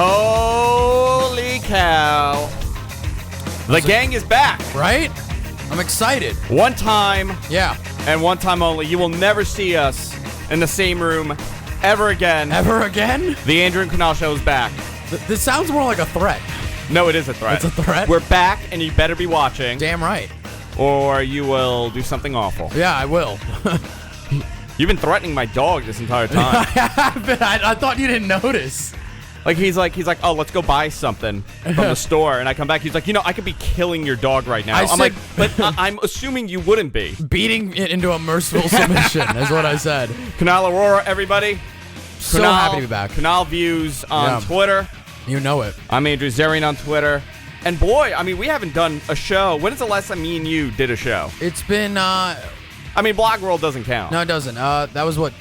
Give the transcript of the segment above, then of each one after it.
Holy cow. The gang is back. Right? I'm excited. One time. Yeah. And one time only. You will never see us in the same room ever again. Ever again? The Andrew Kunal Show is back. This sounds more like a threat. No, it is a threat. It's a threat? We're back, and you better be watching. Damn right. Or you will do something awful. Yeah, I will. You've been threatening my dog this entire time. I thought you didn't notice. Like he's like, oh, let's go buy something from the store, and I come back. He's like, I could be killing your dog right now. I'm like, but I'm assuming you wouldn't be. Beating it into a merciful submission is what I said. Kunal Arora, everybody. So happy to be back. Kunal Views on Twitter. You know it. I'm Andrew Zarian on Twitter. And boy, I mean, we haven't done a show. When is the last time me and you did a show? It's been, I mean, Blog World doesn't count. No, it doesn't. That was what,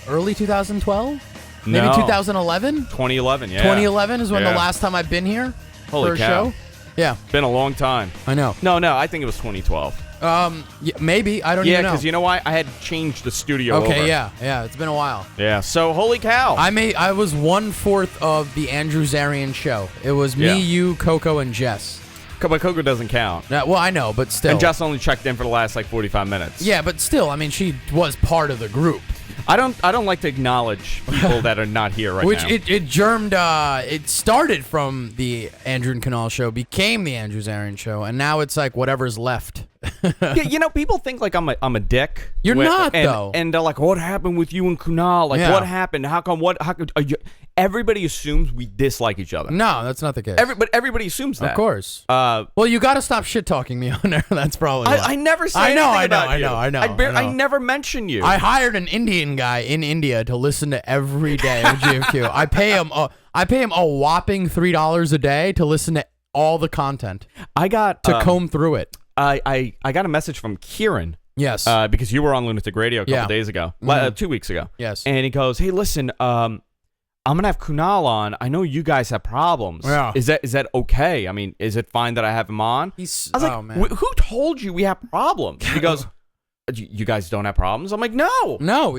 early 2012? No. Maybe 2011? 2011, yeah. 2011 is when the last time I've been here for a show. Yeah. Been a long time. I know. No, I think it was 2012. Yeah, maybe. I don't even know. Yeah, because you know why? I had changed the studio over. Okay, yeah. It's been a while. Yeah, so holy cow. I was 1/4 of the Andrew Zarian Show. It was me, you, Coco, and Jess. But Coco doesn't count. Well, I know, but still. And Jess only checked in for the last, 45 minutes. Yeah, but still, I mean, she was part of the group. I don't like to acknowledge people that are not here right now. Which it germed, it started from the Andrew Kunal Show, became the Andrew Zarian Show, and now it's like whatever's left. Yeah, people think like I'm a dick. You're not, though. And they're like, what happened with you and Kunal? Like, what happened? How come? Everybody assumes we dislike each other. No, that's not the case. But everybody assumes that. Of course. Well, you got to stop shit talking me on there. That's probably why. I never say anything about you. I know. I never mention you. I hired an Indian guy in India to listen to every day of GFQ. I pay him a whopping $3 a day to listen to all the content. I got to comb through it. I got a message from Kieran. Yes. Because you were on Lunatic Radio a couple days ago. 2 weeks ago. Yes. And he goes, hey, listen, I'm going to have Kunal on. I know you guys have problems. Yeah. Is that okay? I mean, is it fine that I have him on? I was like, man. Who told you we have problems? He goes, you guys don't have problems? I'm like, no. No,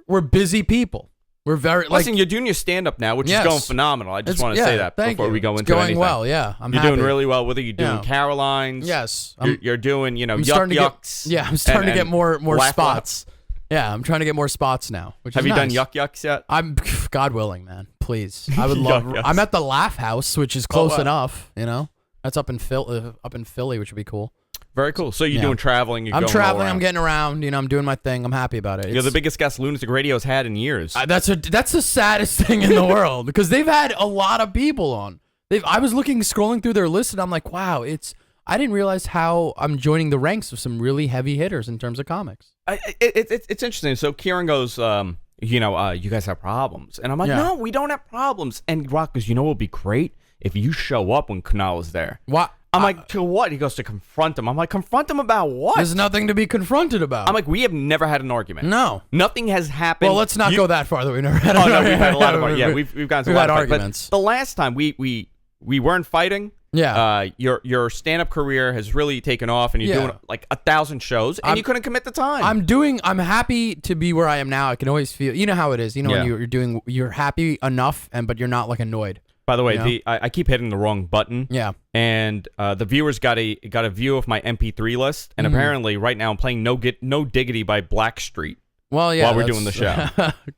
we're busy people. We're very Listen, you're doing your stand-up now, which is going phenomenal. I just want to say that before we go into anything. It's going well, yeah. You're doing really well with it. You're doing Caroline's. Yes. You're doing, yucks. I'm starting to get more spots. Yeah, I'm trying to get more spots now. Have you done yucks yet? I'm, God willing, man. Please, I would love. I'm at the Laugh House, which is close enough. That's up in Philly, which would be cool. Very cool. So you're doing traveling. I'm traveling. I'm getting around. I'm doing my thing. I'm happy about it. You're the biggest guest Lunatic Radio's had in years. That's the saddest thing in the world because they've had a lot of people on. I was scrolling through their list, and I'm like, wow, I didn't realize how I'm joining the ranks of some really heavy hitters in terms of comics. It's interesting. So Kieran goes, you guys have problems. And I'm like, no, we don't have problems. And Rock goes, what would be great if you show up when Kunal is there. What? I'm like, to what? He goes, to confront him. I'm like, confront him about what? There's nothing to be confronted about. I'm like, we have never had an argument. No. Nothing has happened. Well, let's not go that far that we never had an argument. Oh, no, we've had a lot of arguments. Yeah, we've gotten to a lot of arguments. But the last time we weren't fighting. Yeah. Your stand-up career has really taken off, and you're doing like 1,000 shows, and you couldn't commit the time. I'm happy to be where I am now. I can always feel, you know how it is. When you're happy enough, but you're not like annoyed. By the way, I keep hitting the wrong button. Yeah. And the viewers got a view of my MP3 list, and apparently right now I'm playing No Diggity by Blackstreet. Well, yeah. While we're doing the show.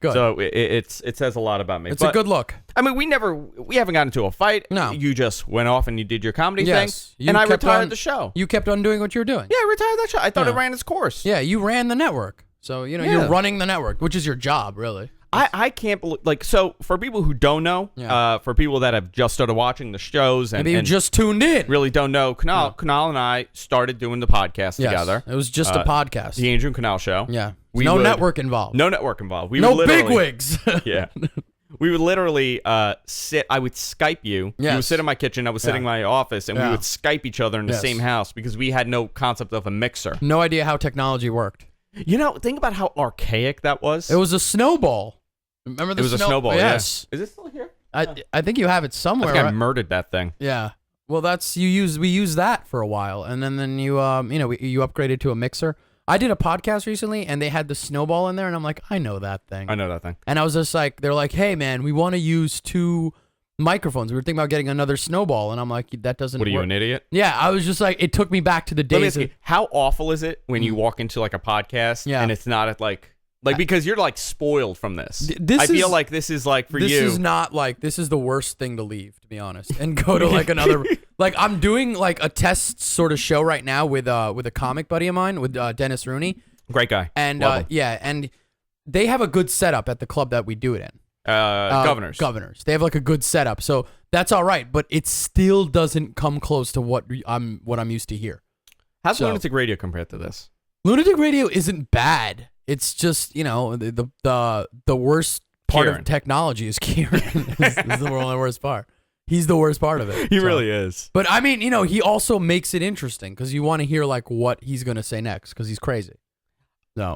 Good. So it says a lot about me. It's a good look. I mean, we haven't gotten into a fight. No. You just went off and you did your comedy thing. You and I retired the show. You kept on doing what you were doing. Yeah, I retired that show. I thought it ran its course. Yeah, you ran the network. So, you're running the network, which is your job, really. I can't believe, so for people who don't know, for people that have just started watching the shows and maybe you just tuned in, really don't know, Kunal and I started doing the podcast together. It was just a podcast. The Andrew Kunal Show. Yeah. No network involved. No network involved. No bigwigs. Yeah. We would literally sit. I would Skype you. Yes. You would sit in my kitchen. I was sitting in my office, and we would Skype each other in the same house because we had no concept of a mixer. No idea how technology worked. Think about how archaic that was. It was a snowball. Remember the It was a snowball, yes. Yeah. Is it still here? I think you have it somewhere. I think I murdered that thing. Yeah. Well, we used that for a while, and then you you upgraded to a mixer. I did a podcast recently, and they had the snowball in there, and I'm like, I know that thing. I know that thing. And I was just like, they're like, hey man, we want to use 2 microphones. We were thinking about getting another snowball, and I'm like, that doesn't What are you, work. an idiot? Yeah, I was just like, it took me back to the Let me days ask you, how awful is it when you walk into like a podcast Yeah. and it's not at like because you're like spoiled from this. This I feel is- like this is like for this you. is not like, this is the worst thing to leave, to be honest, and go to like another, like I'm doing like a test sort of show right now with a comic buddy of mine, with Dennis Rooney. Great guy. And Love him. yeah, and they have a good setup at the club that we do it in. Governors. They have like a good setup, so that's all right. But it still doesn't come close to what I'm used to here. How's So- Lunatic Radio compared to this? Lunatic Radio isn't bad. It's just, you know, the worst part Kieran. of technology is Kieran. This is the only worst part. He's the worst part of it. He so. really is. But I mean, you know, he also makes it interesting because you want to hear like what he's gonna say next because he's crazy. No,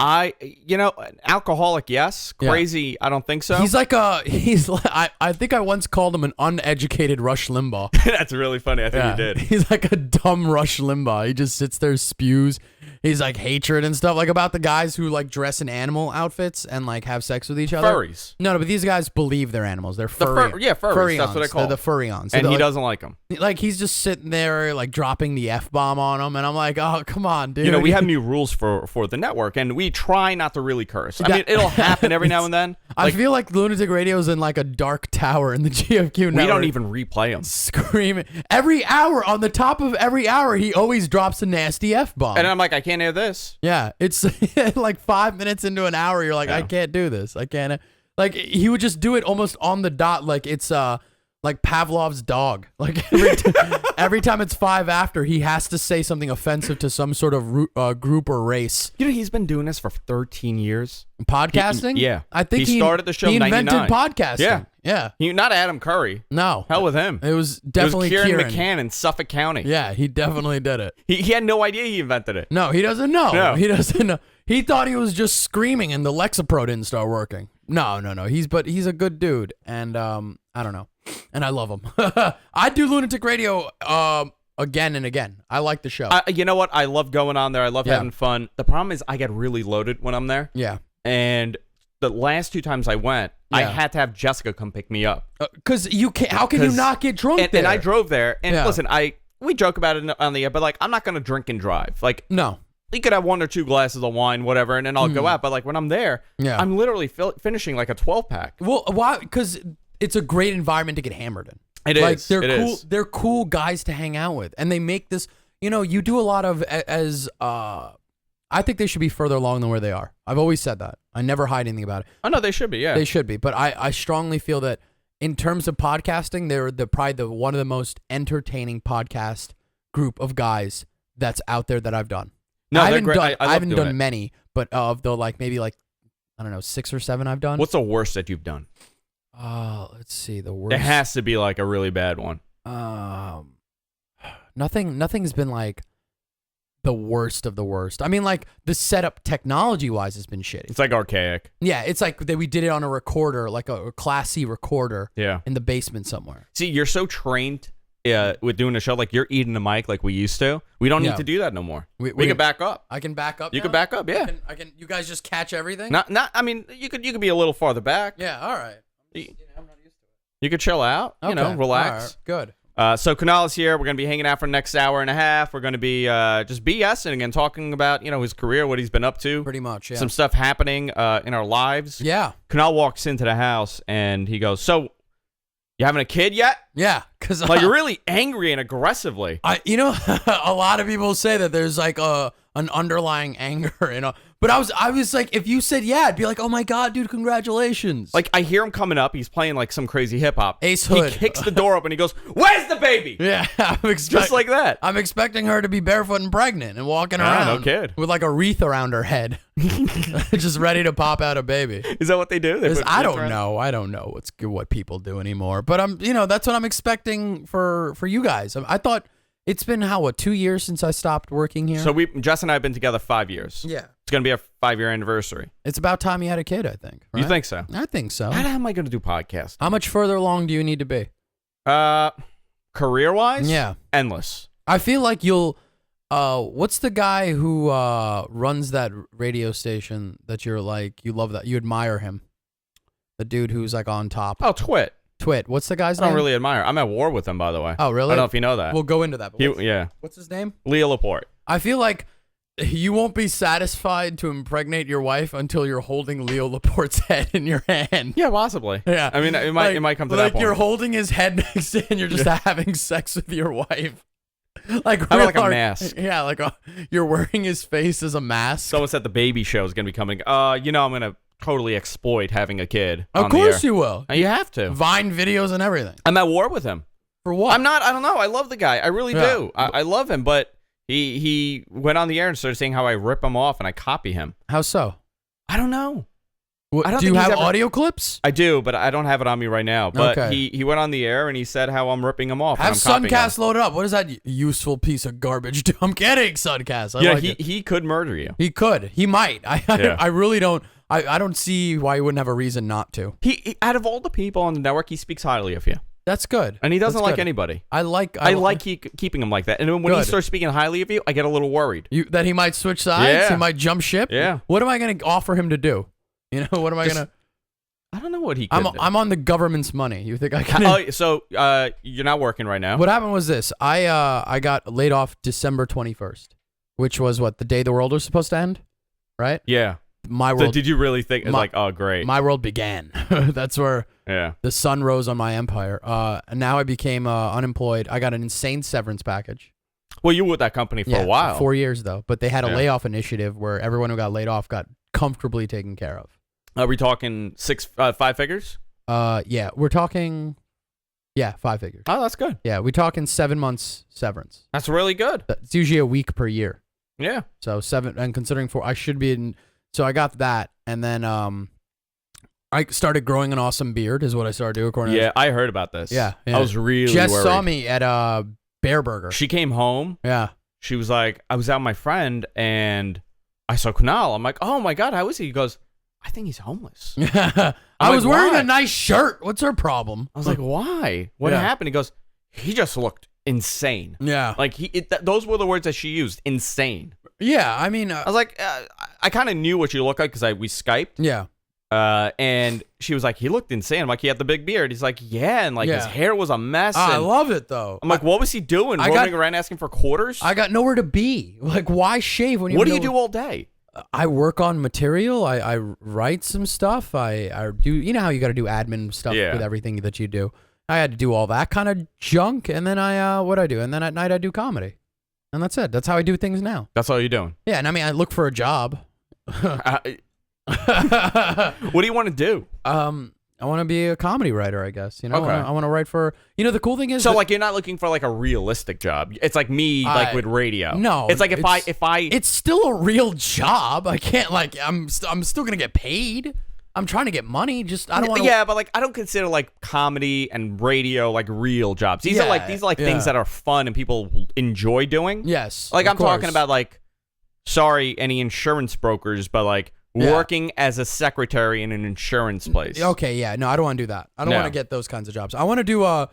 Alcoholic, yes. Yeah. Crazy, I don't think so. he's like I think I once called him an uneducated Rush Limbaugh. That's really funny. I think you did. He's like a dumb Rush Limbaugh. He just sits there, spews. He's like hatred and stuff, like about the guys who like dress in animal outfits and like have sex with each other. Furries. No, but these guys believe they're animals. They're furry. Furries. Furrions. That's what I call They're the them. furrions. And So he like, doesn't like them. like he's just sitting there like dropping the F-bomb on them, and I'm like, oh come on, dude. You know, we have new rules for the network, and we try not to really curse. I mean, it'll happen every now and then. I feel like Lunatic Radio's in like a dark tower in the GFQ network. We don't even replay them. Screaming every hour. On the top of every hour, he always drops a nasty F-bomb. And I'm like, I can't hear this. Yeah, it's like 5 minutes into an hour, you're like, I can't do this. I can't. Like he would just do it almost on the dot, like it's like Pavlov's dog. Like every time it's 5 after, he has to say something offensive to some sort of group or race. You know, he's been doing this for 13 years. Podcasting? Yeah. I think He started the show He in invented 99. podcasting. Yeah. Not Adam Curry. No. Hell with him. It was definitely it was Kieran Kieran. McCann in Suffolk County. Yeah, he definitely did it. He had no idea he invented it. No, he doesn't know. No. He doesn't know. He thought he was just screaming and the Lexapro didn't start working. No. He's a good dude, and I don't know, and I love him. I do Lunatic Radio again and again. I like the show. You know what? I love going on there. I love having fun. The problem is I get really loaded when I'm there. Yeah. And the last 2 times I went, I Yeah. had to have Jessica come pick me up. Because you can't. How can you not get drunk there? And I drove there. And Yeah. listen, we joke about it on the air, but like I'm not gonna drink and drive. Like No. you could have 1 or 2 glasses of wine, whatever, and then I'll go out. But like when I'm there, Yeah. I'm literally finishing like a 12-pack. Well, why? Because it's a great environment to get hammered in. It is. Like they're It cool. is. They're cool guys to hang out with, and they make this. You know, you do a lot of I think they should be further along than where they are. I've always said that. I never hide anything about it. Oh no, they should be. Yeah. They should be, but I strongly feel that in terms of podcasting, they're probably one of the most entertaining podcast group of guys that's out there that I've done. No, I they're haven't great. done. I I love haven't doing done it. many, but of the maybe I don't know 6 or 7 I've done. What's the worst that you've done? Let's see the worst. There has to be like a really bad one. Nothing's been like the worst of the worst. I mean, like the setup technology wise has been shitty. It's like archaic. Yeah, it's like that we did it on a recorder, like a Class C recorder. Yeah. In the basement somewhere. See, you're so trained with doing a show, like you're eating the mic like we used to. We don't need to do that no more. We can back up. I can back up. You now? can back up, yeah. I can. You guys just catch everything. Not. I mean, you could be a little farther back. Yeah. All right. I'm not used to it. You could chill out. Okay. You know, relax. All right, good. So Kunal is here. We're going to be hanging out for the next hour and a half. We're going to be just BSing and talking about, his career, what he's been up to. Pretty much, yeah. Some stuff happening in our lives. Yeah. Kunal walks into the house and he goes, "So, you having a kid yet?" Yeah, because Like you're really angry and aggressively. a lot of people say that there's like an underlying anger, But I was like, if you said yeah, I'd be like, oh my god, dude, congratulations. Like I hear him coming up. He's playing like some crazy hip hop. Ace Hood. He kicks the door open. He goes, "Where's the baby?" Yeah, Just like that. I'm expecting her to be barefoot and pregnant and walking around. no kid. With like a wreath around her head, just ready to pop out a baby. Is that what they do? They put I wreaths don't around? know. I don't know what people do anymore. But that's what I'm expecting for you guys. I thought it's been 2 years since I stopped working here. So Jess and I have been together 5 years. Yeah, It's gonna be our 5-year anniversary. it's about time you had a kid. I think. Right? You think so? I think so. How the hell am I gonna do podcasts? How much further along do you need to be? Career wise, Yeah. endless. I feel like you'll. What's the guy who runs that radio station that you're like you love that you admire him? The dude who's like on top. Oh, Twit. Twit. What's the guy's I don't name? really admire. I'm at war with him, by the way. Oh, really? I don't know if you know that. We'll go into that. But Yeah. What's his name? Leo Laporte. I feel like you won't be satisfied to impregnate your wife until you're holding Leo Laporte's head in your hand. Yeah, possibly. Yeah. I mean, it might come to that point. Like you're holding his head next to, and you're just having sex with your wife. Like How about like a mask? Yeah, like you're wearing his face as a mask. Someone said the baby show is gonna be coming. I'm gonna totally exploit having a kid. Of course you will. You have to. Vine videos and everything. I'm at war with him. For what? I don't know. I love the guy. I really do. I love him, but he went on the air and started saying how I rip him off and I copy him. How so? I don't know. I don't do you think have he's ever- audio clips? I do, but I don't have it on me right now. But Okay. he went on the air and he said how I'm ripping him off. Have and I'm copying Suncast him. loaded up. What is that useful piece of garbage? I'm kidding, Suncast. I like it. He could murder you. He could. He might. Yeah. I really don't. I don't see why he wouldn't have a reason not to. He out of all the people on the network, he speaks highly of you. That's good. And he doesn't That's like good. anybody. I like keeping him like that. And when he Good. starts speaking highly of you, I get a little worried. that he might switch sides. Yeah. He might jump ship. Yeah. What am I going to offer him to do? You know, what am I going to? I don't know what he could do. I'm on the government's money. You think I can? So you're not working right now? What happened was this. I got laid off December 21st, which was what, the day the world was supposed to end, right? Yeah. My So world. did you really think it's like, oh, great? My world began. That's where Yeah. the sun rose on my empire. And now I became unemployed. I got an insane severance package. Well, you were with that company for a while. 4 years though. But they had a Yeah. layoff initiative where everyone who got laid off got comfortably taken care of. Are we talking 5 figures? Yeah, we're talking. Yeah, 5 figures. Oh, that's good. Yeah, we're talking 7 months severance. That's really good. It's usually a week per year. Yeah. So 7, and considering 4, I should be in. So I got that, and then I started growing an awesome beard. Is what I started doing. According Yeah, I heard about this. Yeah. I was really Jess worried. saw me at Bear Burger. She came home. Yeah. She was like, I was out with my friend, and I saw Kunal. I'm like, oh, my God, how is he? He goes, I think he's homeless. I was like, wearing why? a nice shirt. What's her problem? I was like, why? What Yeah. happened? He goes, he just looked insane. Yeah. Like, those were the words that she used, insane. Yeah, I mean, I was like, I kind of knew what you looked like because we Skyped. yeah. And she was like, he looked insane. I'm like, he had the big beard. He's like, yeah. And like his Yeah. hair was a mess. I and love it though. I'm like, what was he doing? I Roaming got- around asking for quarters? I got nowhere to be. Like, why shave when you? What do know- you do all day? I work on material. I write some stuff. I do. You know how you got to do admin stuff Yeah. with everything that you do. I had to do all that kind of junk, and then what I do, and then at night I do comedy, and that's it. That's how I do things now. That's all you're doing. Yeah, and I mean I look for a job. What do you want to do? I want to be a comedy writer, I guess. You know, Okay. I want to write for. You know, the cool thing is, So that- like, you're not looking for like a realistic job. It's like me, like with radio. no, it's like if it's- I it's still a real job. I can't like I'm still gonna get paid. I'm trying to get money. Just I don't want to. Yeah, but like I don't consider like comedy and radio like real jobs. These are like Yeah. things that are fun and people enjoy doing. Yes. Like of I'm talking course. about like, sorry, any insurance brokers, but like Yeah. working as a secretary in an insurance place. Okay, yeah. No, I don't want to do that. I don't No. want to get those kinds of jobs. I want to do I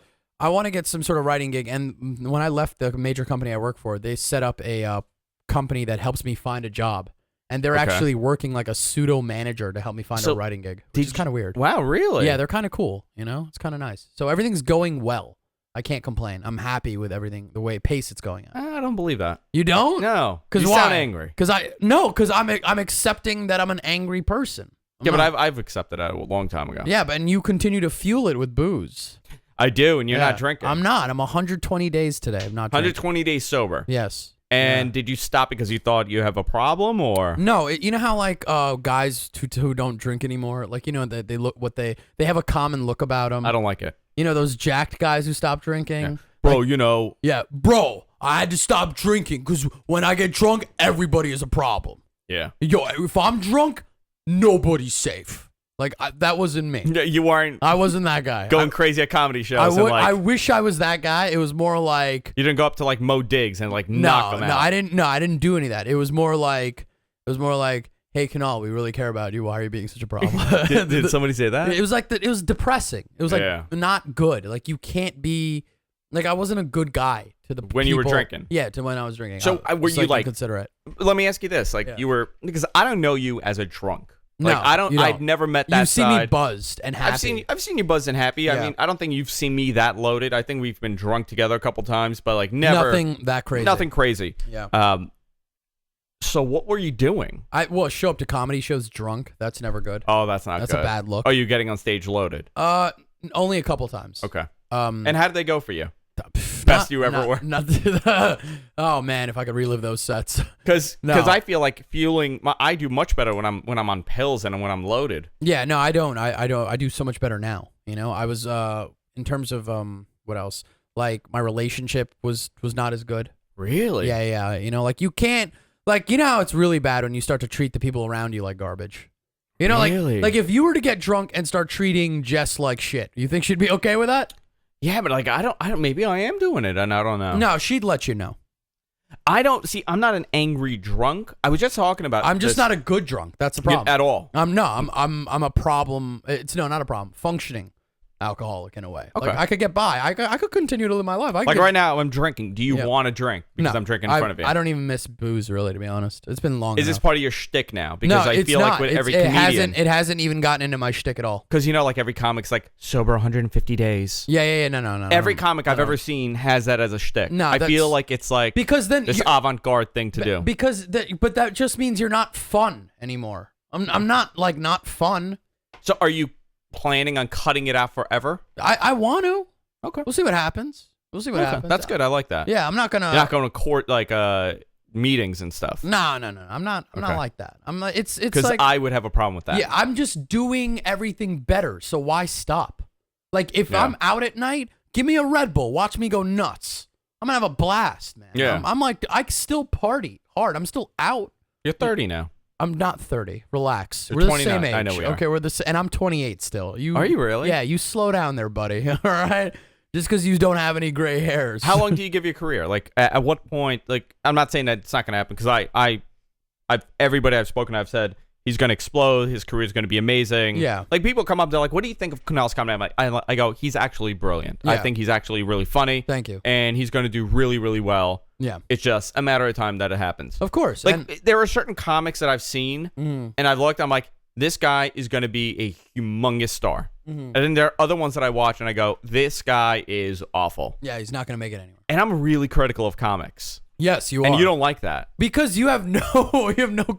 want to get some sort of writing gig. And when I left the major company I work for, they set up a company that helps me find a job. And they're Okay. actually working like a pseudo manager to help me find a writing gig, which is kind of weird. Wow, really? Yeah, they're kind of cool. You know, it's kind of nice. So everything's going well. I can't complain. I'm happy with everything, the way pace it's going at. I don't believe that. You don't? No, 'Cause you why? sound angry. Because I'm accepting that I'm an angry person. Yeah, but I've accepted that a long time ago. Yeah, and you continue to fuel it with booze. I do, and you're Yeah. not drinking. I'm not. I'm 120 days today. I'm not drinking. 120 days sober. Yes. And did you stop because you thought you have a problem, or? No, you know how like guys who don't drink anymore, like you know they look what they have a common look about them. I don't like it. You know those jacked guys who stop drinking. Bro, Like, you know. yeah, bro. I had to stop drinking because when I get drunk, everybody is a problem. Yeah. Yo, if I'm drunk, nobody's safe. Like that wasn't me. You weren't I wasn't that guy. going crazy at comedy shows. I and like, I wish I was that guy. It was more like you didn't go up to like Mo Diggs and like knock them out. I didn't. No, I didn't do any of that. It was more like, hey, Kunal, we really care about you. Why are you being such a problem? Did somebody say that? It was like it was depressing. It was like Yeah. not good. Like you can't be. Like I wasn't a good guy to the When you were people- drinking? Yeah, to when I was drinking. So, were you like- considerate? Let me ask you this: like, Yeah. you were, because I don't know you as a drunk. No, Like, I don't. you don't. I've never met that You've seen side. me buzzed and happy. I've seen you buzzed and happy. Yeah. I mean, I don't think you've seen me that loaded. I think we've been drunk together a couple times, but like never Nothing that crazy. Nothing crazy. Yeah. So what were you doing? Show up to comedy shows drunk. That's never good. Oh, that's not That's good. a bad look. Are you getting on stage loaded? Only a couple times. Okay. And how did they go for you? Best Best you ever were? Oh man, if I could relive those sets. Because No. I feel like I do much better when I'm on pills than when I'm loaded. Yeah, no, I don't. I don't. I do so much better now. You know, I was in terms of what else? Like my relationship was not as good. Really? Yeah. You know, like you can't you know how it's really bad when you start to treat the people around you like garbage. You know, Really? like if you were to get drunk and start treating Jess like shit, you think she'd be okay with that? Yeah, but like I don't. Maybe I am doing it, and I don't know. No, she'd let you know. I don't see. I'm not an angry drunk. I was just talking about. I'm just this not a good drunk. That's the problem. at all. I'm a problem. It's not a problem. Functioning alcoholic in a way. Okay. Like I could get by. I could continue to live my life. Like right now, I'm drinking. Do you Yeah. want to drink? Because No, I'm drinking in front of you. I don't even miss booze really, to be honest. It's been long. Is this enough. part of your shtick now? Because No, I it's feel not. like with every it comedian, hasn't even gotten into my shtick at all. because like every comic's like sober 150 days. Yeah. No. Every comic I've ever seen has that as a shtick. No, I that's- feel like it's like Because then this you're- avant-garde thing to do. but that just means you're not fun anymore. I'm not not fun. So are you planning on cutting it out forever? I want to. Okay. We'll see what happens. Okay. That's good. I like that. Yeah, I'm not gonna. You're not going to court like meetings and stuff. No. I'm not like that. I'm not. It's Because like I would have a problem with that. yeah. I'm just doing everything better. So why stop? Like if Yeah. I'm out at night, give me a Red Bull. Watch me go nuts. I'm gonna have a blast, man. Yeah. I'm like I still party hard. I'm still out. You're 30 now. I'm not 30. Relax. You're We're the 29. same age. I know we are. Okay, and I'm 28 still. Are you really? Yeah, you slow down there, buddy. All right? Just because you don't have any gray hairs. How long do you give your career? Like, at what point? Like, I'm not saying that it's not going to happen because everybody I've spoken to, I've said he's going to explode. His career is going to be amazing. Yeah. Like, people come up, they're like, "What do you think of Kunal's comedy?" I'm like, I go, "He's actually brilliant. I Yeah. think he's actually really funny. Thank you. And he's going to do really, really well. Yeah. It's just a matter of time that it happens." Of course. Like, and, there are certain comics that I've seen, and I've looked. I'm like, this guy is going to be a humongous star. And then there are other ones that I watch, and I go, this guy is awful. yeah, he's not going to make it anywhere. And I'm really critical of comics. Yes, you are. And you don't like that. Because you have no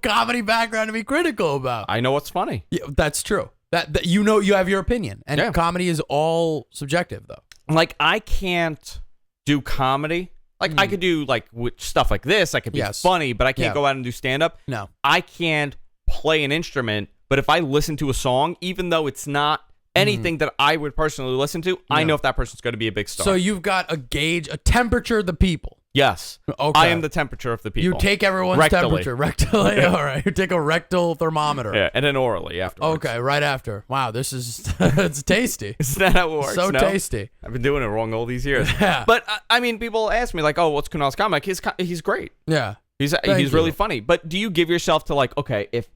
comedy background to be critical about. I know what's funny. Yeah, that's true. That you know you have your opinion. And Yeah. comedy is all subjective though. Like, I can't do comedy. Like, I could do, like, stuff like this. I could be Yes. funny, but I can't Yeah. go out and do stand-up. No. I can't play an instrument, but if I listen to a song, even though it's not anything that I would personally listen to, I know if that person's going to be a big star. So you've got a gauge, a temperature of the people. Yes. Okay. I am the temperature of the people. You take everyone's Rectally. temperature. Rectally. All right. You take a rectal thermometer. Yeah, and then orally afterwards. Okay, right after. Wow, this is it's tasty. Isn't that how it works? So No? tasty. I've been doing it wrong all these years. Yeah. But, I mean, people ask me, like, oh, what's Kunal's comic? He's great. Yeah. He's Thank really you. funny. But do you give yourself to, like, okay, if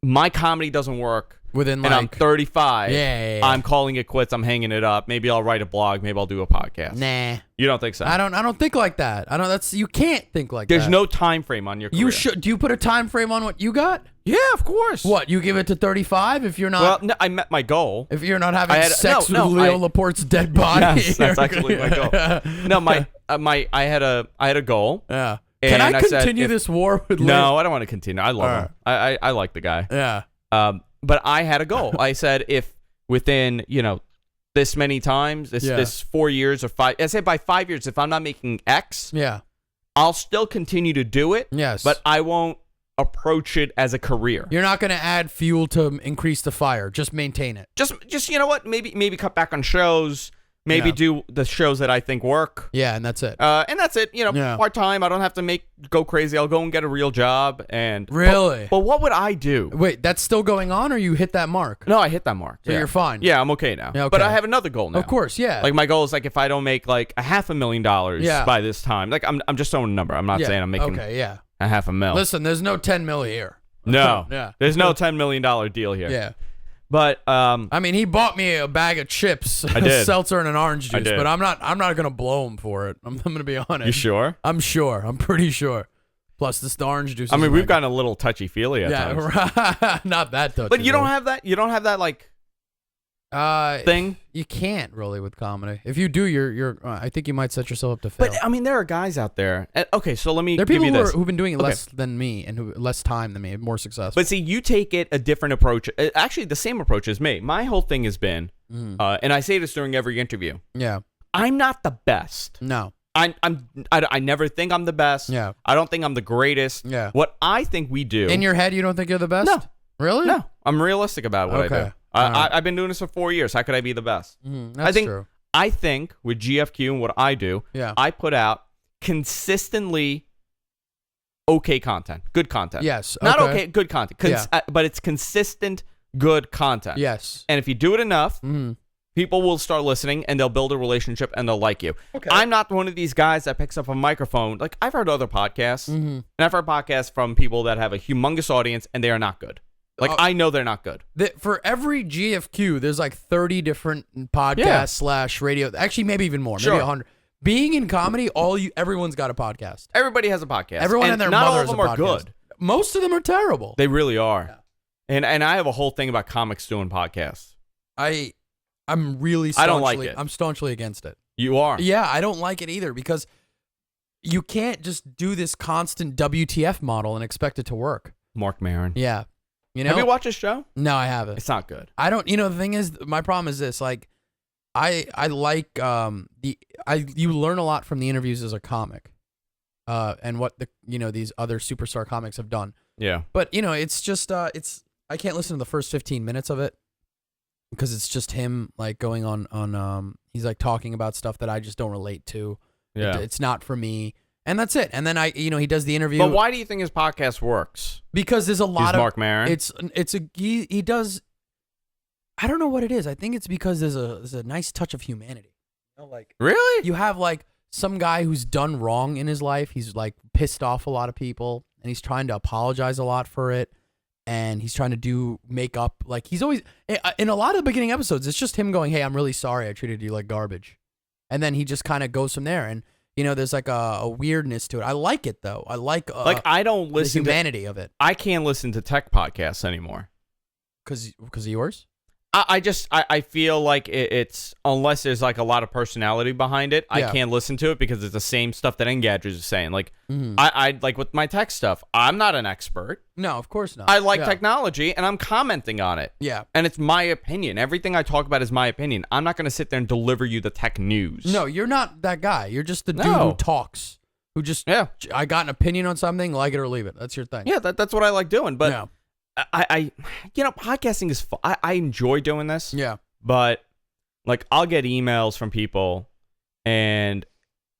my comedy doesn't work Within and I'm like 35, Yeah. I'm calling it quits, I'm hanging it up, maybe I'll write a blog, maybe I'll do a podcast. Nah. You don't think so? I don't think like that. You can't think like There's that. no time frame on your career. You should. Do you put a time frame on what you got? Yeah, of course. What, you give it to 35 if you're not Well, no, I met my goal. if you're not having I had- sex no, with no, Leo I- Laporte's dead body? Yes, that's actually my goal. No, I had a goal. Yeah. And Can I I said continue if- this war with Leo? No, I don't want to continue. I love All him. I like the guy. Yeah. But I had a goal. I said if within, this many times, Yeah. this 4 years or 5, I said by 5 years, if I'm not making X, Yeah. I'll still continue to do it. Yes. But I won't approach it as a career. You're not going to add fuel to increase the fire. Just maintain it. Just you know what? Maybe cut back on shows. Maybe Yeah. do the shows that I think work. Yeah, and that's it. And that's it. Yeah. Part time. I don't have to go crazy. I'll go and get a real job. And Really? But what would I do? Wait, that's still going on, or you hit that mark? No, I hit that mark. So Yeah. you're fine. Yeah, I'm okay now. Yeah, okay. But I have another goal now. Of course, yeah. Like my goal is like if I don't make like $500,000 Yeah. by this time, like I'm just throwing a number. I'm not yeah. saying I'm making Okay, yeah. a $500,000. Listen, there's no 10 mil here. No. Yeah. There's no $10 million deal here. Yeah. But I mean, he bought me a bag of chips, I did. seltzer, and an orange I juice. did. But I'm not gonna blow him for it. I'm gonna be honest. you sure? I'm sure. I'm pretty sure. Plus the orange juice. I mean, we've gotten a little touchy-feely at times. Right. Not that touchy. But you don't have that? You don't have that, like, thing? You can't really with comedy. If you do, you're. I think you might set yourself up to fail. But, I mean, there are guys out there. Okay, so let me There are give people you this. who've been doing it less than me and less time than me, more successful. But see, you take it a different approach. Actually, the same approach as me. My whole thing has been, and I say this during every interview. Yeah. I'm not the best. No. I never think I'm the best. Yeah. I don't think I'm the greatest. Yeah. What I think we do. In your head, you don't think you're the best? No. Really? No. I'm realistic about what I do. Okay. I've been doing this for 4 years. How could I be the best? That's true. I think with GFQ and what I do, I put out consistently okay content, good content. Yes. Not okay, good content. Yeah. But it's consistent, good content. Yes. And if you do it enough, people will start listening and they'll build a relationship and they'll like you. Okay. I'm not one of these guys that picks up a microphone. Like, I've heard other podcasts, and I've heard podcasts from people that have a humongous audience and they are not good. Like, I know they're not good. For every GFQ, there's like 30 different podcasts / radio. Actually, maybe even more. Maybe 100. Being in comedy, everyone's got a podcast. Everybody has a podcast. Everyone and their not mother all of them are good. Most of them are terrible. They really are. Yeah. And I have a whole thing about comics doing podcasts. I'm really I don't like it. I'm staunchly against it. You are? Yeah, I don't like it either because you can't just do this constant WTF model and expect it to work. Mark Maron. Yeah. You know? Have you watched this show? No, I haven't. It's not good. I don't. The thing is, my problem is this. Like, I like you learn a lot from the interviews as a comic, and what these other superstar comics have done. Yeah. But it's just I can't listen to the first 15 minutes of it because it's just him like going on he's like talking about stuff that I just don't relate to. Yeah. It's not for me. And that's it. And then he does the interview. But why do you think his podcast works? Because there's a lot of Mark Maron. He does. I don't know what it is. I think it's because there's a nice touch of humanity. Like really, you have like some guy who's done wrong in his life. He's like pissed off a lot of people, and he's trying to apologize a lot for it. And he's trying to make up. Like he's always in a lot of the beginning episodes. It's just him going, "Hey, I'm really sorry. I treated you like garbage," and then he just kind of goes from there. And there's like a weirdness to it. I like it though. I like I don't listen the humanity of it. I can't listen to tech podcasts anymore. Because of yours? I feel like it's unless there's like a lot of personality behind it, I can't listen to it because it's the same stuff that Engadgers is saying. Like I like with my tech stuff, I'm not an expert. No, of course not. I like technology and I'm commenting on it. Yeah. And it's my opinion. Everything I talk about is my opinion. I'm not going to sit there and deliver you the tech news. No, you're not that guy. You're just the dude who talks. Who just I got an opinion on something, like it or leave it. That's your thing. Yeah, that's what I like doing. But I podcasting is fun. I enjoy doing this. Yeah. But like I'll get emails from people and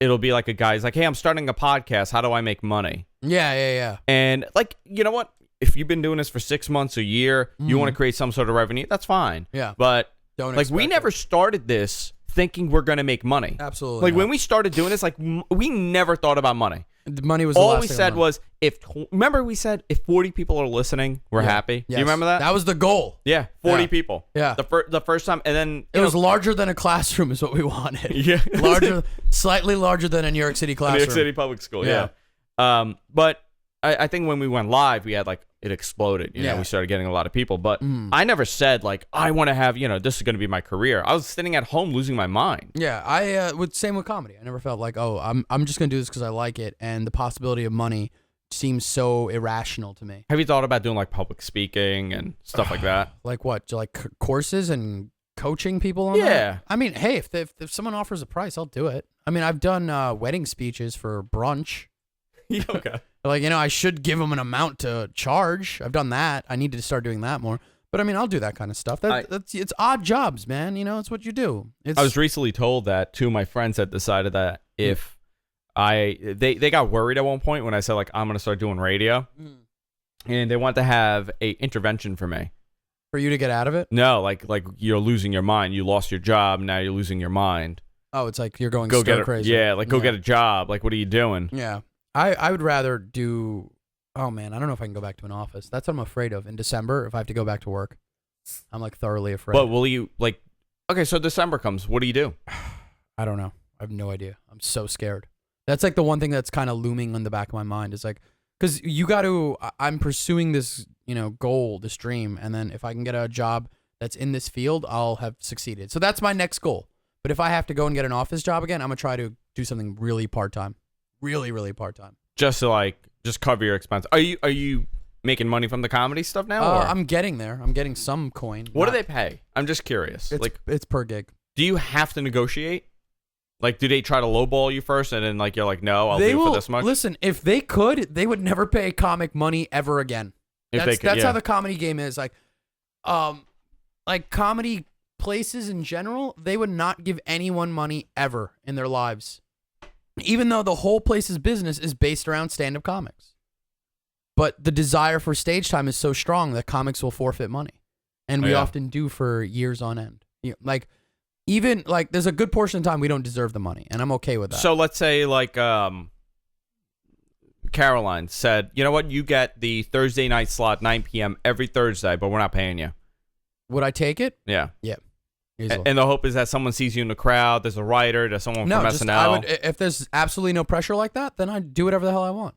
it'll be like a guy's like, "Hey, I'm starting a podcast. How do I make money?" Yeah. And like, you know what? If you've been doing this for 6 months, a year, you want to create some sort of revenue, that's fine. Yeah. But don't like we never started this thinking we're going to make money. Absolutely. Like when we started doing this, like we never thought about money. The money was all we said was remember we said if 40 people are listening, we're happy. Yes. You remember that? That was the goal. Yeah, 40 people. Yeah. The first time, and then it was larger than a classroom is what we wanted. Yeah. Slightly larger than a New York City classroom. New York City public school. Yeah. But I think when we went live, we had like it exploded. You know, we started getting a lot of people. But I never said like I want to have this is going to be my career. I was sitting at home losing my mind. Yeah, I same with comedy. I never felt like I'm just going to do this because I like it, and the possibility of money seems so irrational to me. Have you thought about doing like public speaking and stuff like that? Like what? Like courses and coaching people on that? I mean, hey, if someone offers a price, I'll do it. I mean, I've done wedding speeches for brunch. Yeah, okay. Like, I should give them an amount to charge. I've done that. I need to start doing that more. But I mean, I'll do that kind of stuff. It's odd jobs, man. It's what you do. I was recently told that two of my friends had decided that if they got worried at one point when I said like I'm gonna start doing radio, and they want to have a intervention for me. For you to get out of it? No, like you're losing your mind. You lost your job, now you're losing your mind. Oh, it's like you're going stir crazy. Yeah, like go get a job. Like what are you doing? Yeah. I would rather do. Oh man, I don't know if I can go back to an office. That's what I'm afraid of in December. If I have to go back to work, I'm like thoroughly afraid. But will you like? Okay, so December comes. What do you do? I don't know. I have no idea. I'm so scared. That's like the one thing that's kind of looming on the back of my mind. Is like, because I'm pursuing this, goal, this dream. And then if I can get a job that's in this field, I'll have succeeded. So that's my next goal. But if I have to go and get an office job again, I'm going to try to do something really part-time. Really, really part-time. Just to just cover your expense. Are you making money from the comedy stuff now? Or? I'm getting there. I'm getting some coin. What do they pay? I'm just curious. It's per gig. Do you have to negotiate? Do they try to lowball you first and then you're like, no, I'll do it for this much? Listen, if they could, they would never pay a comic money ever again. That's how the comedy game is. Comedy places in general, they would not give anyone money ever in their lives. Even though the whole place's business is based around stand-up comics. But the desire for stage time is so strong that comics will forfeit money. And we often do for years on end. There's a good portion of the time we don't deserve the money, and I'm okay with that. So let's say Caroline said, you know what, you get the Thursday night slot, 9 p.m. every Thursday, but we're not paying you. Would I take it? Yeah. Yeah. And the hope is that someone sees you in the crowd, there's a writer, there's someone from SNL. If there's absolutely no pressure like that, then I'd do whatever the hell I want.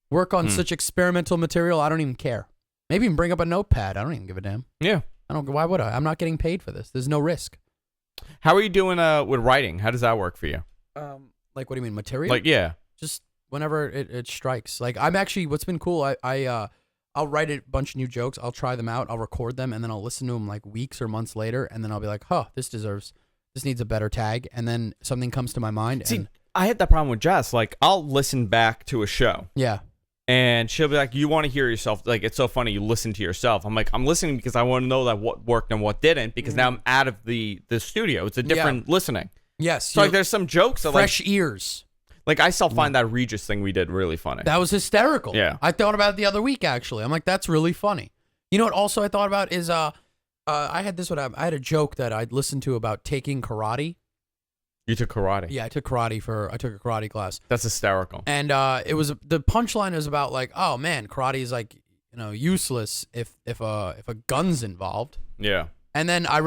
Work on such experimental material, I don't even care. Maybe even bring up a notepad. I don't even give a damn. Yeah. Why would I? I'm not getting paid for this. There's no risk. How are you doing with writing? How does that work for you? What do you mean, material? Yeah. Just whenever it strikes. I'm actually, what's been cool, I'll write a bunch of new jokes. I'll try them out. I'll record them, and then I'll listen to them weeks or months later, and then I'll be like, this needs a better tag, and then something comes to my mind. See, I had that problem with Jess. I'll listen back to a show. Yeah. And she'll be like, you want to hear yourself. It's so funny. You listen to yourself. I'm like, I'm listening because I want to know that what worked and what didn't, because now I'm out of the studio. It's a different listening. Yes. So there's some jokes that fresh ears. I still find that Regis thing we did really funny. That was hysterical. Yeah. I thought about it the other week, actually. I'm like, that's really funny. You know what also I thought about is I had a joke that I'd listened to about taking karate. You took karate? Yeah, I took a karate class. That's hysterical. And the punchline was about oh man, karate is useless if a gun's involved. Yeah. And then I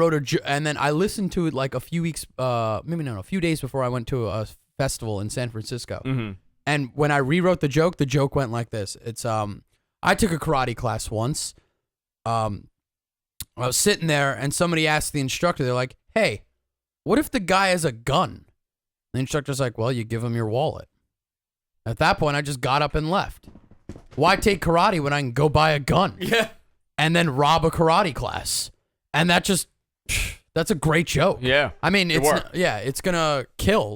and then I listened to it a few days before I went to a festival in San Francisco. Mm-hmm. And when I rewrote the joke went like this. It's I took a karate class once. I was sitting there and somebody asked the instructor, they're like, "Hey, what if the guy has a gun?" The instructor's like, "Well, you give him your wallet." At that point, I just got up and left. Why take karate when I can go buy a gun? Yeah. And then rob a karate class? And that's a great joke. Yeah. I mean, it's gonna kill.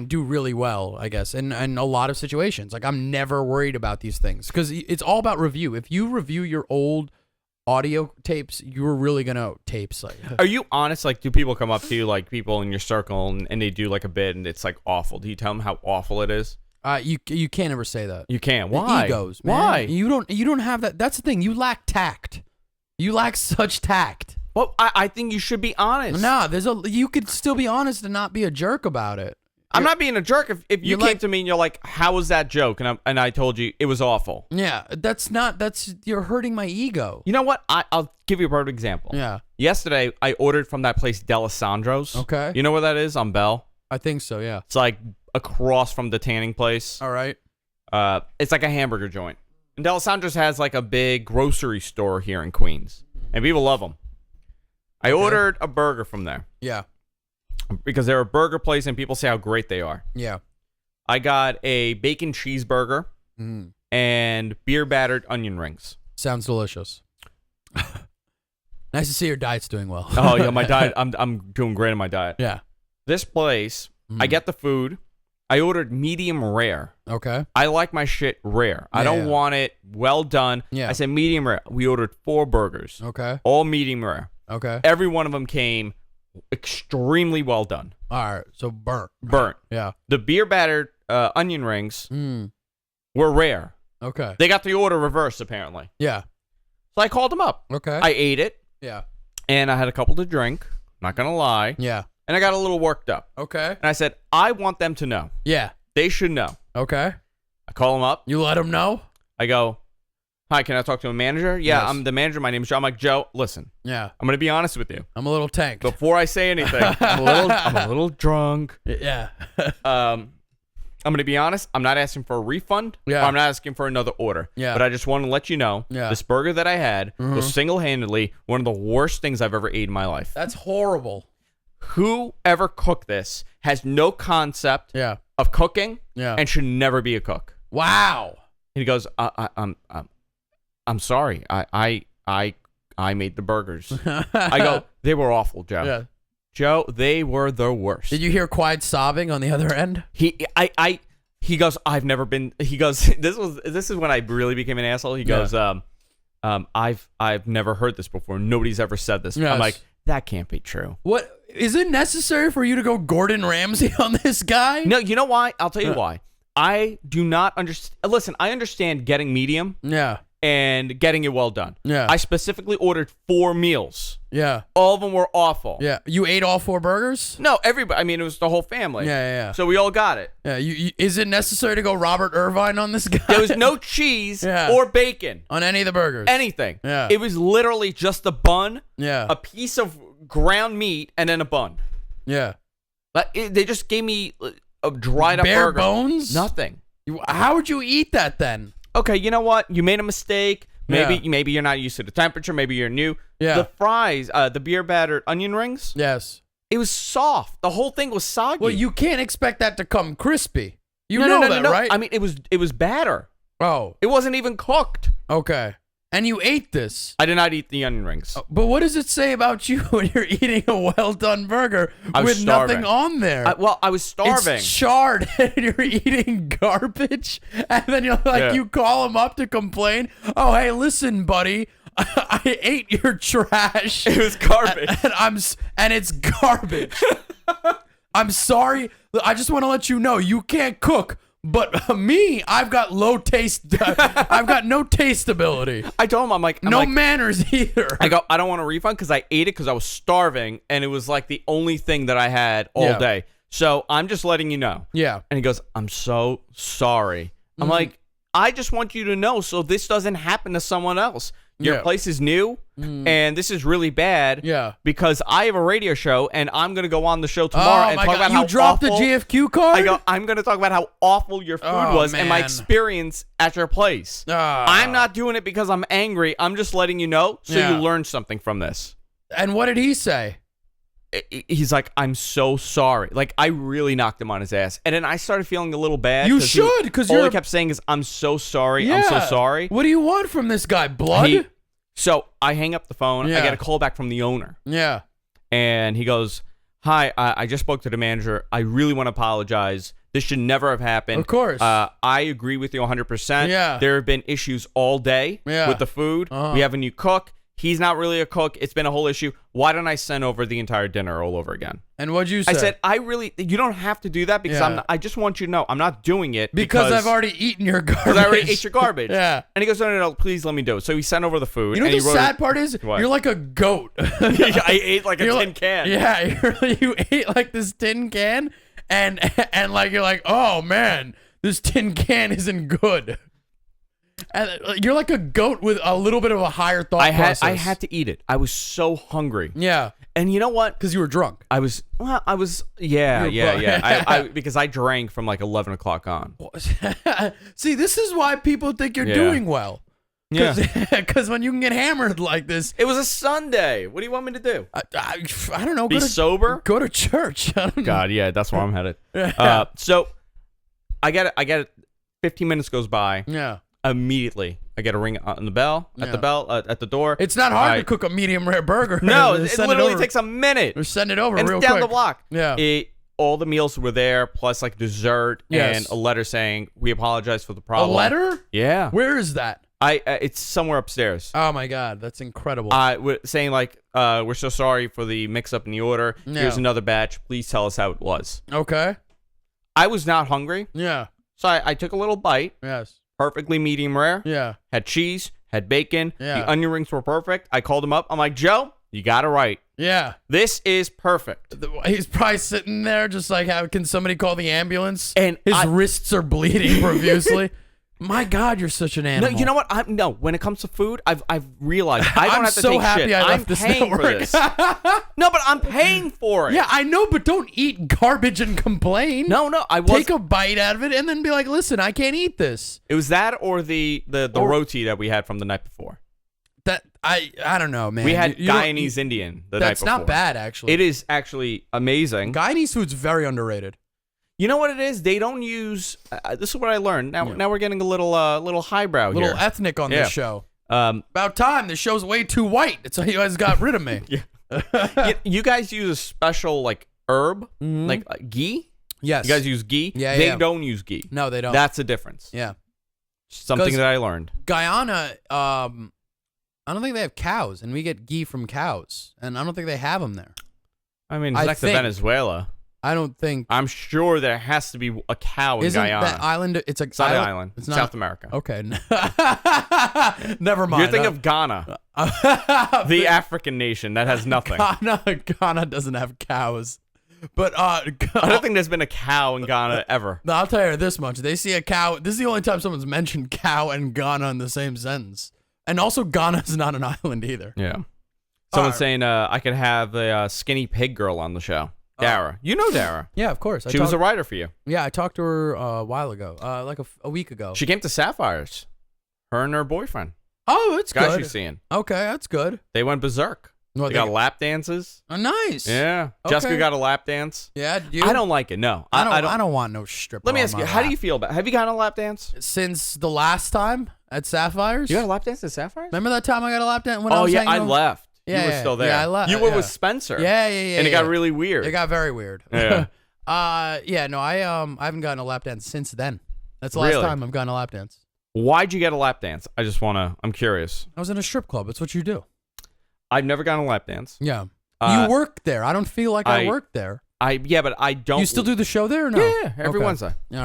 Do really well, I guess, in a lot of situations. I'm never worried about these things because it's all about review. If you review your old audio tapes, you're really gonna tapes. Are you honest? Do people come up to you, people in your circle, and they do a bit, and it's awful? Do you tell them how awful it is? You can't ever say that. You can't. Why? Egos, man. Why? You don't have that. That's the thing. You lack tact. You lack such tact. Well, I think you should be honest. Nah, you could still be honest and not be a jerk about it. I'm not being a jerk if you came to me and you're like, "How was that joke?" and I told you it was awful. Yeah, you're hurting my ego. You know what? I'll give you a perfect example. Yeah. Yesterday, I ordered from that place D'Alessandro's. Okay. You know where that is on Bell? I think so. Yeah. It's across from the tanning place. All right. It's a hamburger joint. And D'Alessandro's has a big grocery store here in Queens, and people love them. I ordered a burger from there. Yeah. Because they're a burger place and people say how great they are. Yeah. I got a bacon cheeseburger and beer battered onion rings. Sounds delicious. Nice to see your diet's doing well. Oh yeah, my diet. I'm doing great in my diet. Yeah. This place, I get the food. I ordered medium rare. Okay. I like my shit rare. I don't want it well done. Yeah. I said medium rare. We ordered 4 burgers. Okay. All medium rare. Okay. Every one of them came extremely well done. All right. So burnt. Yeah. The beer battered onion rings were rare. Okay. They got the order reversed apparently. Yeah. So I called them up. Okay. I ate it. Yeah. And I had a couple to drink. Not gonna lie. Yeah. And I got a little worked up. Okay. And I said, I want them to know. Yeah. They should know. Okay. I call them up. You let them know? I go, "Hi, can I talk to a manager?" "Yeah, Yes. I'm the manager. My name is Joe." I'm like, "Joe, listen. Yeah. I'm gonna be honest with you. I'm a little tanked. Before I say anything, I'm a little drunk. Yeah. I'm going to be honest. I'm not asking for a refund. Yeah. Or I'm not asking for another order. Yeah. But I just want to let you know, this burger that I had was single-handedly one of the worst things I've ever ate in my life. That's horrible. Whoever cooked this has no concept of cooking and should never be a cook. Wow. And he goes, I'm sorry. I made the burgers. I go, they were awful, Joe. Yeah. Joe, they were the worst. Did you hear quiet sobbing on the other end? He goes, I've never been. He goes, this is when I really became an asshole. He goes, I've never heard this before. Nobody's ever said this. Yes. I'm like, that can't be true. What is it necessary for you to go Gordon Ramsay on this guy? No, you know why? I'll tell you why. I do not understand. Listen, I understand getting medium. Yeah. And getting it well done. Yeah. I specifically ordered 4 meals. Yeah. All of them were awful. Yeah. You ate all 4 burgers? No, everybody. I mean, it was the whole family. Yeah. So we all got it. Yeah. Is it necessary to go Robert Irvine on this guy? There was no cheese or bacon on any of the burgers. Anything. Yeah. It was literally just a bun, a piece of ground meat, and then a bun. Yeah. They just gave me a dried up bare burger. Bones? Nothing. How would you eat that then? Okay, you know what? You made a mistake. Maybe you're not used to the temperature. Maybe you're new. Yeah. The fries, the beer battered onion rings. Yes. It was soft. The whole thing was soggy. Well, you can't expect that to come crispy. You know that, right? I mean, it was batter. Oh. It wasn't even cooked. Okay. And you ate this. I did not eat the onion rings. But what does it say about you when you're eating a well-done burger with starving. nothing on there? I was starving. It's charred and you're eating garbage. And then you're like, you call him up to complain. Oh, hey, listen, buddy. I ate your trash. It was garbage. And it's garbage. I'm sorry. I just want to let you know you can't cook. But me, I've got low taste. I've got no taste ability. I told him, I'm like, manners either. I go, I don't want a refund because I ate it because I was starving and it was like the only thing that I had all day. So I'm just letting you know. Yeah. And he goes, I'm so sorry. I'm like, I just want you to know so this doesn't happen to someone else. Your place is new, and this is really bad. Yeah. Because I have a radio show, and I'm gonna go on the show tomorrow and talk about how you dropped awful, the GFQ card. I'm gonna talk about how awful your food was and my experience at your place. I'm not doing it because I'm angry. I'm just letting you know so you learn something from this. And what did he say? He's like, I'm so sorry. Like, I really knocked him on his ass. And then I started feeling a little bad. You should, because all he kept saying is, I'm so sorry. I'm so sorry. What do you want from this guy? Blood? So I hang up the phone. I get a call back from the owner. Yeah. And he goes, hi, I just spoke to the manager. I really want to apologize. This should never have happened. Of course. I agree with you 100%. Yeah. There have been issues all day with the food. We have a new cook. He's not really a cook. It's been a whole issue. Why don't I send over the entire dinner all over again? And what'd you say? I said, you don't have to do that because I just want you to know I'm not doing it because I've already eaten your garbage. Because I already ate your garbage. Yeah. And he goes, no, please let me do it. So he sent over the food. You know what the sad part is? What? You're like a goat. I ate like a tin can. Yeah, you ate like this tin can and like you're like, oh man, this tin can isn't good. And you're like a goat with a little bit of a higher thought process. I had to eat it. I was so hungry. Yeah. And you know what? Because you were drunk. Yeah. Because I drank from like 11 o'clock on. See, this is why people think you're doing well. Yeah. Because when you can get hammered like this. It was a Sunday. What do you want me to do? I don't know. Be sober? Go to church. I don't know. God, yeah, that's where I'm headed. So I get it. 15 minutes goes by. Yeah. Immediately, I get a ring on the bell at the door. It's not hard to cook a medium rare burger. No, it literally takes a minute. Or send it over and real it's down quick. the block. Yeah. All the meals were there, plus like dessert and a letter saying we apologize for the problem. A letter? Yeah. Where is that? It's somewhere upstairs. Oh my God, that's incredible. Saying like, we're so sorry for the mix-up in the order. Yeah. Here's another batch. Please tell us how it was. Okay. I was not hungry. Yeah. So I took a little bite. Yes. Perfectly medium rare. Yeah. Had cheese, had bacon. Yeah. The onion rings were perfect. I called him up. I'm like, Joe, you got it right. Yeah. This is perfect. He's probably sitting there just like, can somebody call the ambulance? And his wrists are bleeding profusely. My God, you're such an No, animal. you know what? When it comes to food, I've realized I don't I'm have to so take happy shit. I left I'm this paying for network. this. No, but I'm paying for it. Yeah, I know, but don't eat garbage and complain. No, I was. Take a bite out of it and then be like, listen, I can't eat this. It was that or the roti that we had from the night before. That I don't know, man. We had You don't Guyanese eat- Indian the night That's before. not bad, actually. It is actually amazing. Guyanese food's very underrated. You know what it is? They don't use. This is what I learned. Now we're getting a little highbrow Little here. ethnic on Yeah. this show. About time. This show's way too white. It's how you guys got rid of me. you guys use a special like herb, like ghee. Yes. You guys use ghee. Yeah, They yeah. don't use ghee. No, they don't. That's the difference. Yeah. Something 'Cause that I learned. Guyana, I don't think they have cows, and we get ghee from cows, and I don't think they have them there. I mean, I it's next to think- Venezuela. I don't think. I'm sure there has to be a cow in Isn't Guyana. that island? It's a It's not an island. It's South America. Okay. Never mind. You're thinking of Ghana, the African nation that has nothing. Ghana doesn't have cows, but I don't think there's been a cow in Ghana ever. No, I'll tell you this much: they see a cow. This is the only time someone's mentioned cow and Ghana in the same sentence. And also, Ghana's not an island either. Yeah. Someone's saying I could have a skinny pig girl on the show. Dara. You know Dara. Yeah, of course. She was a writer for you. Yeah, I talked to her a while ago, like a week ago. She came to Sapphires. Her and her boyfriend. Oh, that's Guy good. she's seeing. Okay, that's good. They went berserk. What, They got lap dances. Oh, nice. Yeah. Okay. Jessica got a lap dance. Yeah, you? I don't like it. No. I don't want no stripper. Let me on ask my you, how do lap. you feel about have you gotten a lap dance? Since the last time at Sapphires? You got a lap dance at Sapphires? Remember that time I got a lap dance when I Oh was yeah, hanging I over? left. Yeah, you were yeah, still there. yeah, I left, You were yeah. with Spencer. Yeah. And it got really weird. It got very weird. Yeah. Yeah, no, I haven't gotten a lap dance since then. That's the last Really? time I've gotten a lap dance. Why'd you get a lap dance? I'm curious. I was in a strip club. It's what you do. I've never gotten a lap dance. Yeah. You work there. I don't feel like I work there. Yeah, but I don't. You still do the show there or no? Yeah, every Okay. Wednesday. All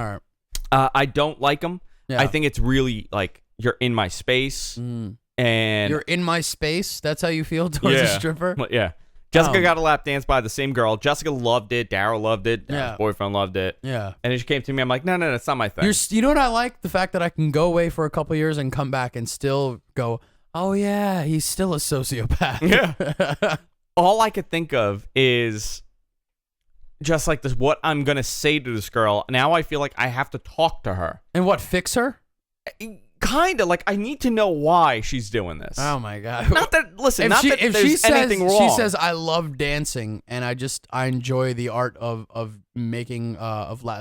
right. I don't like them. Yeah. I think it's really like you're in my space and You're in my space. That's how you feel towards a Yeah. stripper? Well, yeah. Jessica got a lap dance by the same girl. Jessica loved it. Daryl loved it. Yeah. His boyfriend loved it. Yeah. And then she came to me. I'm like, no, it's not my thing. You know what I like? The fact that I can go away for a couple years and come back and still go, oh, yeah, he's still a sociopath. Yeah. All I could think of is just like this, what I'm going to say to this girl. Now I feel like I have to talk to her. And what, fix her? Kind of like I need to know why she's doing this. Oh, my God. Not that, listen, not that if there's she says, anything wrong. She says, I love dancing and I enjoy the art of making,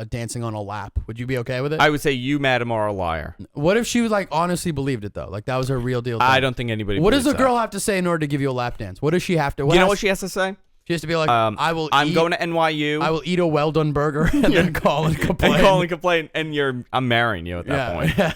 dancing on a lap. Would you be okay with it? I would say you, madam, are a liar. What if she was like honestly believed it though? Like that was her real deal thing? I don't think anybody What does a believes girl have to say in order to give you a lap dance? What does she have to? that. You know what she has to say? She has to be like, I'm going to NYU. I will eat a well done burger and then call and complain. And call and complain, and I'm marrying you at that point. Yeah.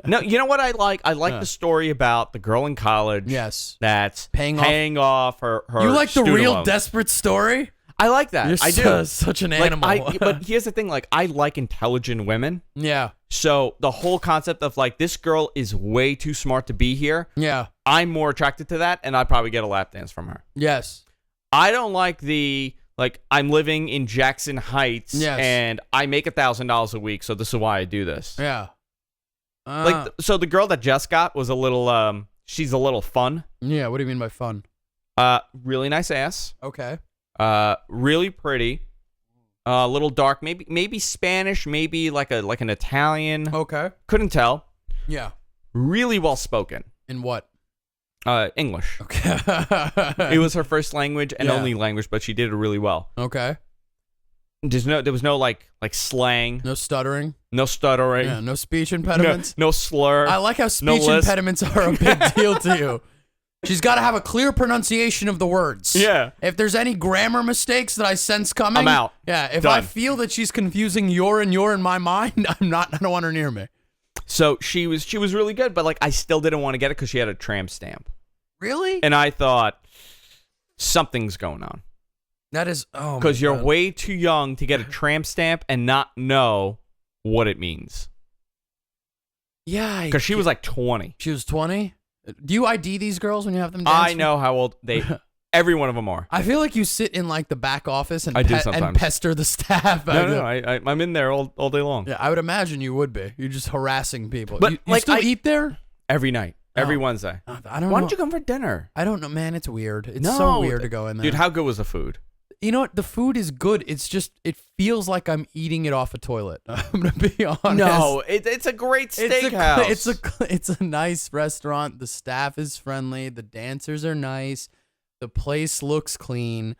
No, you know what I like? I like the story about the girl in college. Yes. That's Paying off her You like the student real loans. desperate story? I like that. You're I do. Such an Like, animal. but here's the thing. Like, I like intelligent women. Yeah. So the whole concept of like this girl is way too smart to be here. Yeah. I'm more attracted to that, and I'd probably get a lap dance from her. Yes. I don't like I'm living in Jackson Heights, Yes. and I make $1,000 a week, so this is why I do this. Yeah. So the girl that just got was a little, she's a little fun. Yeah. What do you mean by fun? Really nice ass. Okay. Really pretty. A little dark, maybe Spanish, maybe like an Italian. Okay. Couldn't tell. Yeah. Really well spoken. In what? English. Okay. It was her first language and Yeah. only language, but she did it really well. Okay. There was no like slang, No stuttering. no stuttering, Yeah. No speech impediments. no slur. I like how speech lisp. impediments are a big deal to you. She's got to have a clear pronunciation of the words. Yeah. If there's any grammar mistakes that I sense coming, I'm out. Yeah. If Done. I feel that she's confusing your in my mind, I don't want her near me. So she was really good, but like I still didn't want to get it because she had a tramp stamp, Really? and I thought something's going on That is because you're way too young to get a tramp stamp and not know what it means. Yeah. Because she was like 20. She was 20. Do you ID these girls when you have them dance? I know how old they. Every one of them are. I feel like you sit in like the back office and, I do sometimes. and pester the staff. No, I'm in there all day long. Yeah, I would imagine you would be. You're just harassing people. But, you like, still eat there? Every night. Every Wednesday. I don't know. Why don't you come for dinner? I don't know, man. It's weird. It's so weird to go in there. Dude, how good was the food? You know what? The food is good. It's just, it feels like I'm eating it off a toilet. I'm going to be honest. No, it's a great steakhouse. It's a nice restaurant. The staff is friendly. The dancers are nice. The place looks clean.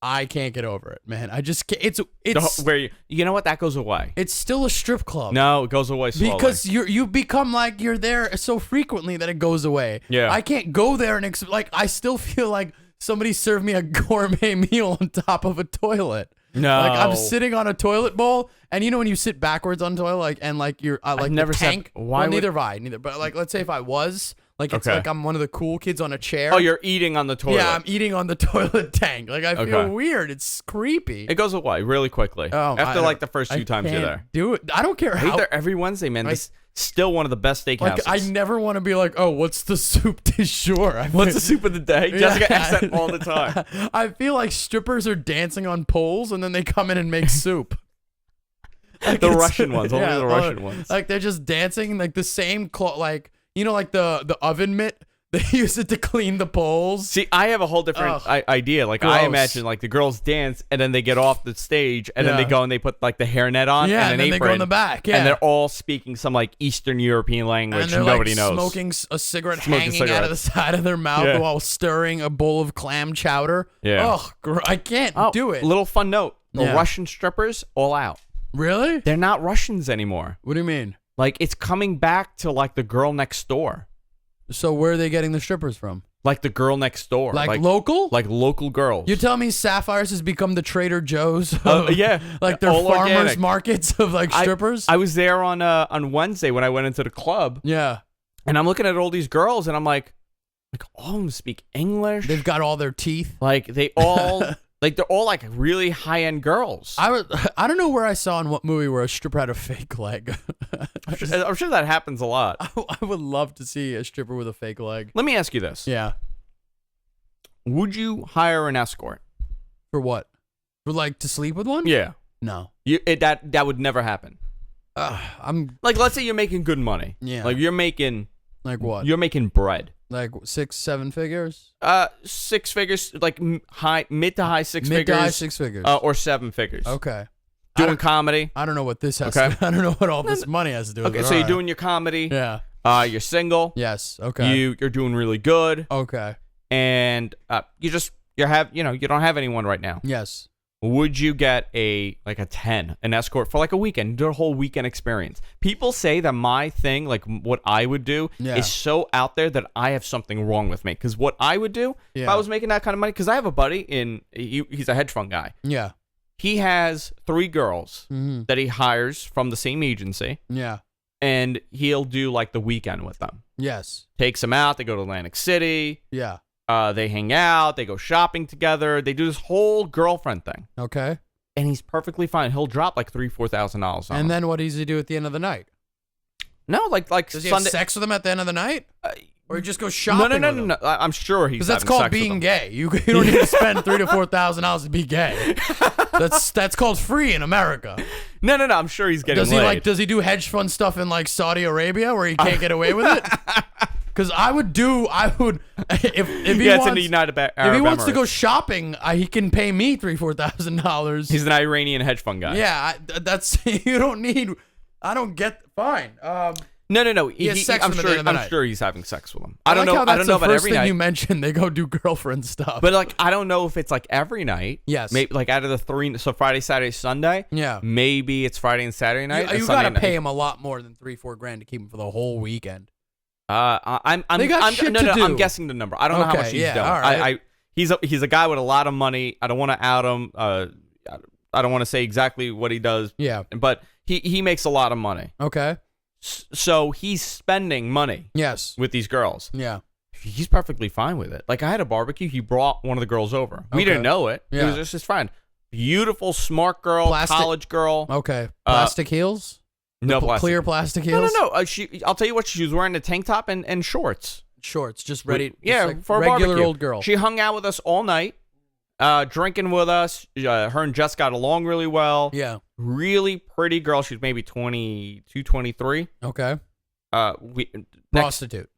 I can't get over it, man. I just can't. It's where you know what? That goes away. It's still a strip club. No, it goes away slowly. Because you become like you're there so frequently that it goes away. Yeah. I can't go there and I still feel like somebody served me a gourmet meal on top of a toilet. No. Like I'm sitting on a toilet bowl, and you know when you sit backwards on toilet, you're like I've never tank. Said, why well, neither have I. But like, let's say if I was. Like it's okay. like I'm one of the cool kids on a chair. Oh, you're eating on the toilet. Yeah, I'm eating on the toilet tank. Like I feel weird. It's creepy. It goes away really quickly. After like the first few times you're there. Do it. I don't care how. I eat there every Wednesday, man. This still one of the best steakhouses. Like I never want to be like, oh, what's the soup du jour? What's the soup of the day? Jessica asks that all the time. I feel like strippers are dancing on poles and then they come in and make soup. Like the Russian ones, only the Russian ones. Like they're just dancing like the same like you know like the oven mitt. They use it to clean the poles. See, I have a whole different idea. Like, gross. I imagine, like, the girls dance, and then they get off the stage, and then they go and they put, like, the hairnet on and an apron. They go in the back, and they're all speaking some, like, Eastern European language and they're, nobody like, knows. Smoking a cigarette hanging out of the side of their mouth while stirring a bowl of clam chowder. Yeah. Oh, I can't do it. Little fun note. The Russian strippers, all out. Really? They're not Russians anymore. What do you mean? Like, it's coming back to, like, the girl next door. So where are they getting the strippers from? Like the girl next door. Like local? Like local girls. You tell me Sapphires has become the Trader Joe's? Yeah. Like their all farmers organic. markets of like strippers? I was there on Wednesday when I went into the club. Yeah. And I'm looking at all these girls and I'm like all of them speak English. They've got all their teeth. Like they all... Like, they're all, like, really high-end girls. I don't know where I saw in what movie where a stripper had a fake leg. I'm sure that happens a lot. I would love to see a stripper with a fake leg. Let me ask you this. Yeah. Would you hire an escort? For what? For, like, to sleep with one? Yeah. No. That would never happen. I'm... Like, let's say you're making good money. Yeah. Like, you're making... Like what? You're making bread. Like 6-7 figures? 6 figures, like mid to high 6 figures. Mid to high 6 figures. Or 7 figures. Okay. Doing comedy. I don't know what this has to do. I don't know what all this money has to do with it. Okay, so you're doing your comedy. Yeah. You're single. Yes. Okay. You're doing really good. Okay. And you don't have anyone right now. Yes. Would you get a 10, an escort for like a weekend, do a whole weekend experience? People say that my thing, like what I would do, is so out there that I have something wrong with me. Because what I would do if I was making that kind of money, because I have a buddy he's a hedge fund guy. Yeah. He has 3 girls that he hires from the same agency. Yeah. And he'll do like the weekend with them. Yes. Takes them out. They go to Atlantic City. Yeah. They hang out. They go shopping together. They do this whole girlfriend thing. Okay. And he's perfectly fine. He'll drop like $3,000-$4,000 on them. And then what does he do at the end of the night? No, like does he have sex with them at the end of the night? Or he just goes shopping? No. I'm sure he's. Because that's called being gay. You don't need to spend $3,000 to $4,000 to be gay. That's called free in America. No. I'm sure he's getting laid. Does he do hedge fund stuff in like Saudi Arabia where he can't get away with it? Because I would if he wants to go shopping, he can pay me $3,000-$4,000. He's an Iranian hedge fund guy. Yeah, you don't need. I don't get fine. No. I'm sure he's having sex with him. I don't know. I don't know about every night. You mentioned they go do girlfriend stuff. But like, I don't know if it's like every night. Yes. Maybe like out of the 3, so Friday, Saturday, Sunday. Yeah. Maybe it's Friday and Saturday night. You gotta pay him a lot more than $3-4 grand to keep him for the whole weekend. I'm guessing the number. I don't know how much he's done. All right. He's a guy with a lot of money. I don't want to out him. I don't want to say exactly what he does. Yeah. But he makes a lot of money. Okay. So he's spending money. Yes. With these girls. Yeah. He's perfectly fine with it. Like I had a barbecue. He brought one of the girls over. We didn't know it. Yeah. It was just fine. Beautiful, smart girl, college girl. Okay. Plastic heels? No plastic. Clear plastic heels? No. I'll tell you what. She was wearing a tank top and shorts. shorts, just ready. Yeah, like for a regular barbecue. old girl. She hung out with us all night, drinking with us. Her and Jess got along really well. Yeah. Really pretty girl. She's maybe 22, 23. Okay. Prostitute.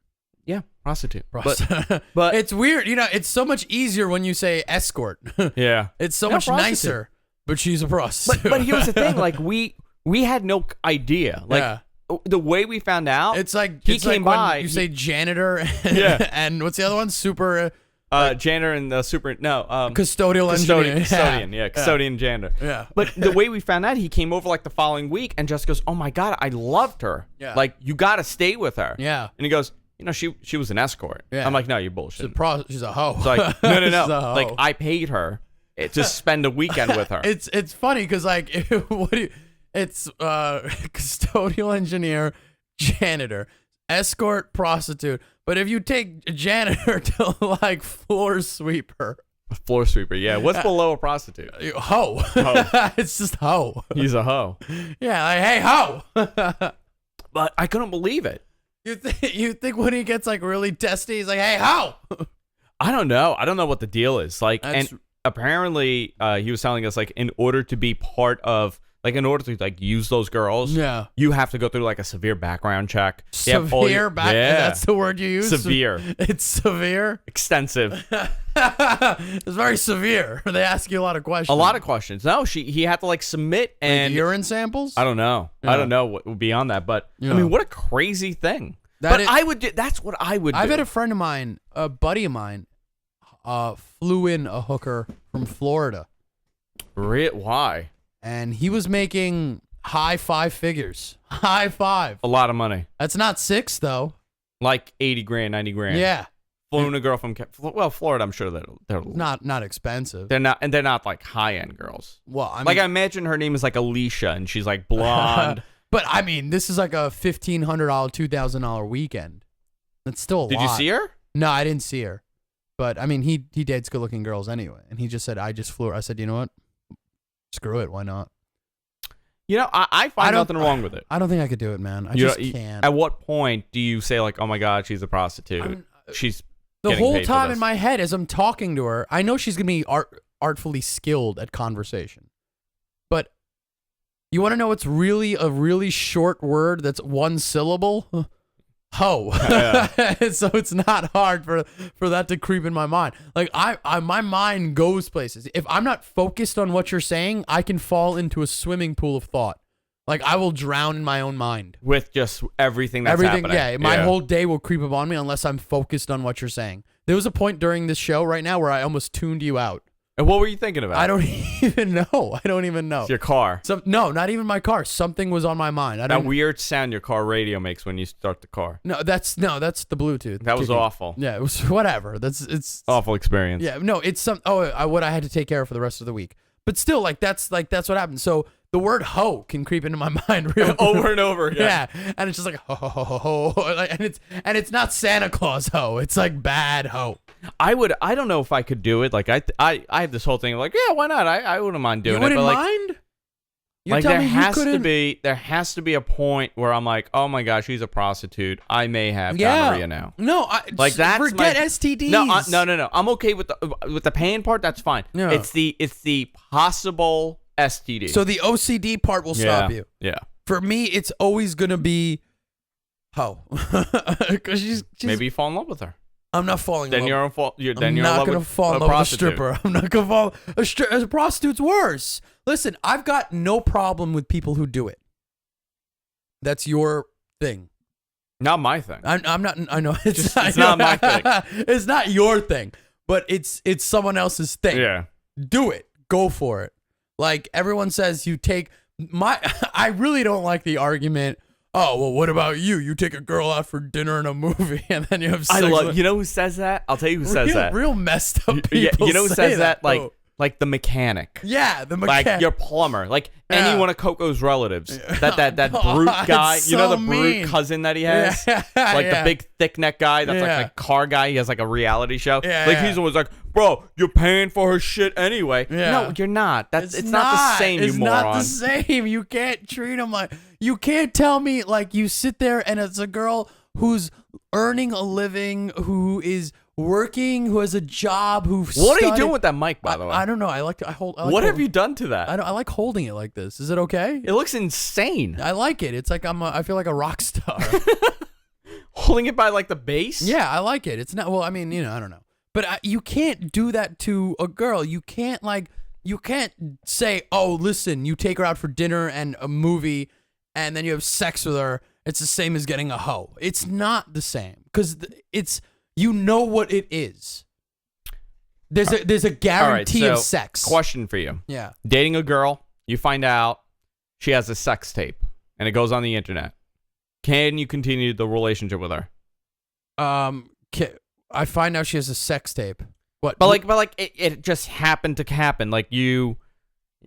Yeah, prostitute. But it's weird. It's so much easier when you say escort. Yeah. It's so much nicer. But she's a prostitute. But here's the thing. Like, we had no idea. Like, the way we found out, it's like he came by. You say janitor. And, and what's the other one? Super. Janitor and the super. No. Custodial engineer. Custodian. Yeah. Custodian janitor. Yeah. But the way we found out, he came over like the following week and just goes, "Oh my God, I loved her. Yeah. Like, you got to stay with her." Yeah. And he goes, she was an escort. Yeah. I'm like, "No, you're bullshit." She's a hoe. It's like, no. She's a hoe. Like, I paid her to spend a weekend with her. It's funny because like it's custodial engineer, janitor, escort, prostitute. But if you take a janitor to like floor sweeper. Floor sweeper, yeah. What's below a prostitute? Hoe. It's just hoe. He's a hoe. Yeah, like, hey, hoe. But I couldn't believe it. You think when he gets like really testy, he's like, hey, hoe. I don't know. I don't know what the deal is. Like, and apparently he was telling us, like, in order to be part of, like, in order to like use those girls, you have to go through like a severe background check. Severe background. That's the word you use. Severe. It's severe. Extensive. It's very severe. They ask you a lot of questions. A lot of questions. No, he had to like submit and like urine samples. I don't know. I don't know what would be on that, but I mean, what a crazy thing. I would do. That's what I would do. I've had a friend of mine, a buddy of mine, flew in a hooker from Florida. Why? And he was making high five figures. High five. A lot of money. That's not six, though. Like 80 grand, 90 grand. Yeah. Flown a girl from, Florida, I'm sure they're not expensive. They're not like high-end girls. Well, I mean, like, I imagine her name is like Alicia, and she's like blonde. But, I mean, this is like a $1,500, $2,000 weekend. That's still a lot. Did you see her? No, I didn't see her. But, I mean, he dates good-looking girls anyway. And he just said, I just flew her. I said, you know what? Screw it. Why not? I find nothing wrong with it. I don't think I could do it, man. I just can't. At what point do you say, like, oh, my God, she's a prostitute? She's the whole time in my head as I'm talking to her, I know she's going to be artfully skilled at conversation. But you want to know what's really a really short word that's one syllable? Ho. So it's not hard for that to creep in my mind. Like my mind goes places. If I'm not focused on what you're saying, I can fall into a swimming pool of thought. Like I will drown in my own mind with just everything that's happening. Yeah, my whole day will creep upon me unless I'm focused on what you're saying. There was a point during this show right now where I almost tuned you out. And what were you thinking about? I don't even know. It's your car. No, not even my car. Something was on my mind. That weird sound your car radio makes when you start the car. No, that's the Bluetooth. That was awful. Yeah, it was whatever. It's awful experience. Yeah, no, it's what I had to take care of for the rest of the week. But still, that's what happened. So the word "hoe" can creep into my mind real over and over again. Yeah, and it's just like ho ho ho ho ho, and it's not Santa Claus hoe. It's like bad hoe. I don't know if I could do it. Like I have this whole thing of like, yeah, why not? I wouldn't mind doing it. You wouldn't but mind? Like there has to be a point where I'm like, oh my gosh, she's a prostitute. I may have gonorrhea now. No, forget STDs. No. I'm okay with the pain part. That's fine. Yeah. It's the possible STD. So the OCD part will stop you. Yeah. For me, it's always gonna be hoe, because she's maybe you fall in love with her. I'm not falling. Then in love. I'm not gonna fall in love with a stripper. I'm not gonna fall. A prostitute's worse. Listen, I've got no problem with people who do it. That's your thing. Not my thing. I'm not. I know it's not my thing. It's not your thing, but it's someone else's thing. Yeah. Do it. Go for it. Like everyone says, you take I really don't like the argument. Oh, well, what about you? You take a girl out for dinner and a movie, and then you have sex. You know who says that? I'll tell you who says that. Real messed up people. You know who says that? Like the mechanic. Yeah, the mechanic. Like your plumber. Like any one of Coco's relatives. That brute guy. You know the brute cousin that he has? Yeah. Like the big thick neck guy that's like a car guy. He has like a reality show. Yeah, like he's always like, bro, you're paying for her shit anyway. Yeah. No, you're not. It's not the same, you moron. It's not the same. You can't treat him like... You can't tell me like you sit there and it's a girl who's earning a living, who is working, who has a job, who What are you doing with that mic, by the way? I don't know. I like hold. What have you done to that? I like holding it like this. Is it okay? It looks insane. I like it. It's like I feel like a rock star. Holding it by like the base? Yeah, I like it. It's not. Well, I mean, I don't know. But you can't do that to a girl. You can't say, oh, listen, you take her out for dinner and a movie, and then you have sex with her. It's the same as getting a hoe. It's not the same because it's what it is. There's a guarantee of sex. Question for you. Yeah. Dating a girl, you find out she has a sex tape, and it goes on the internet. Can you continue the relationship with her? I find out she has a sex tape. What? But it just happened to happen. Like you're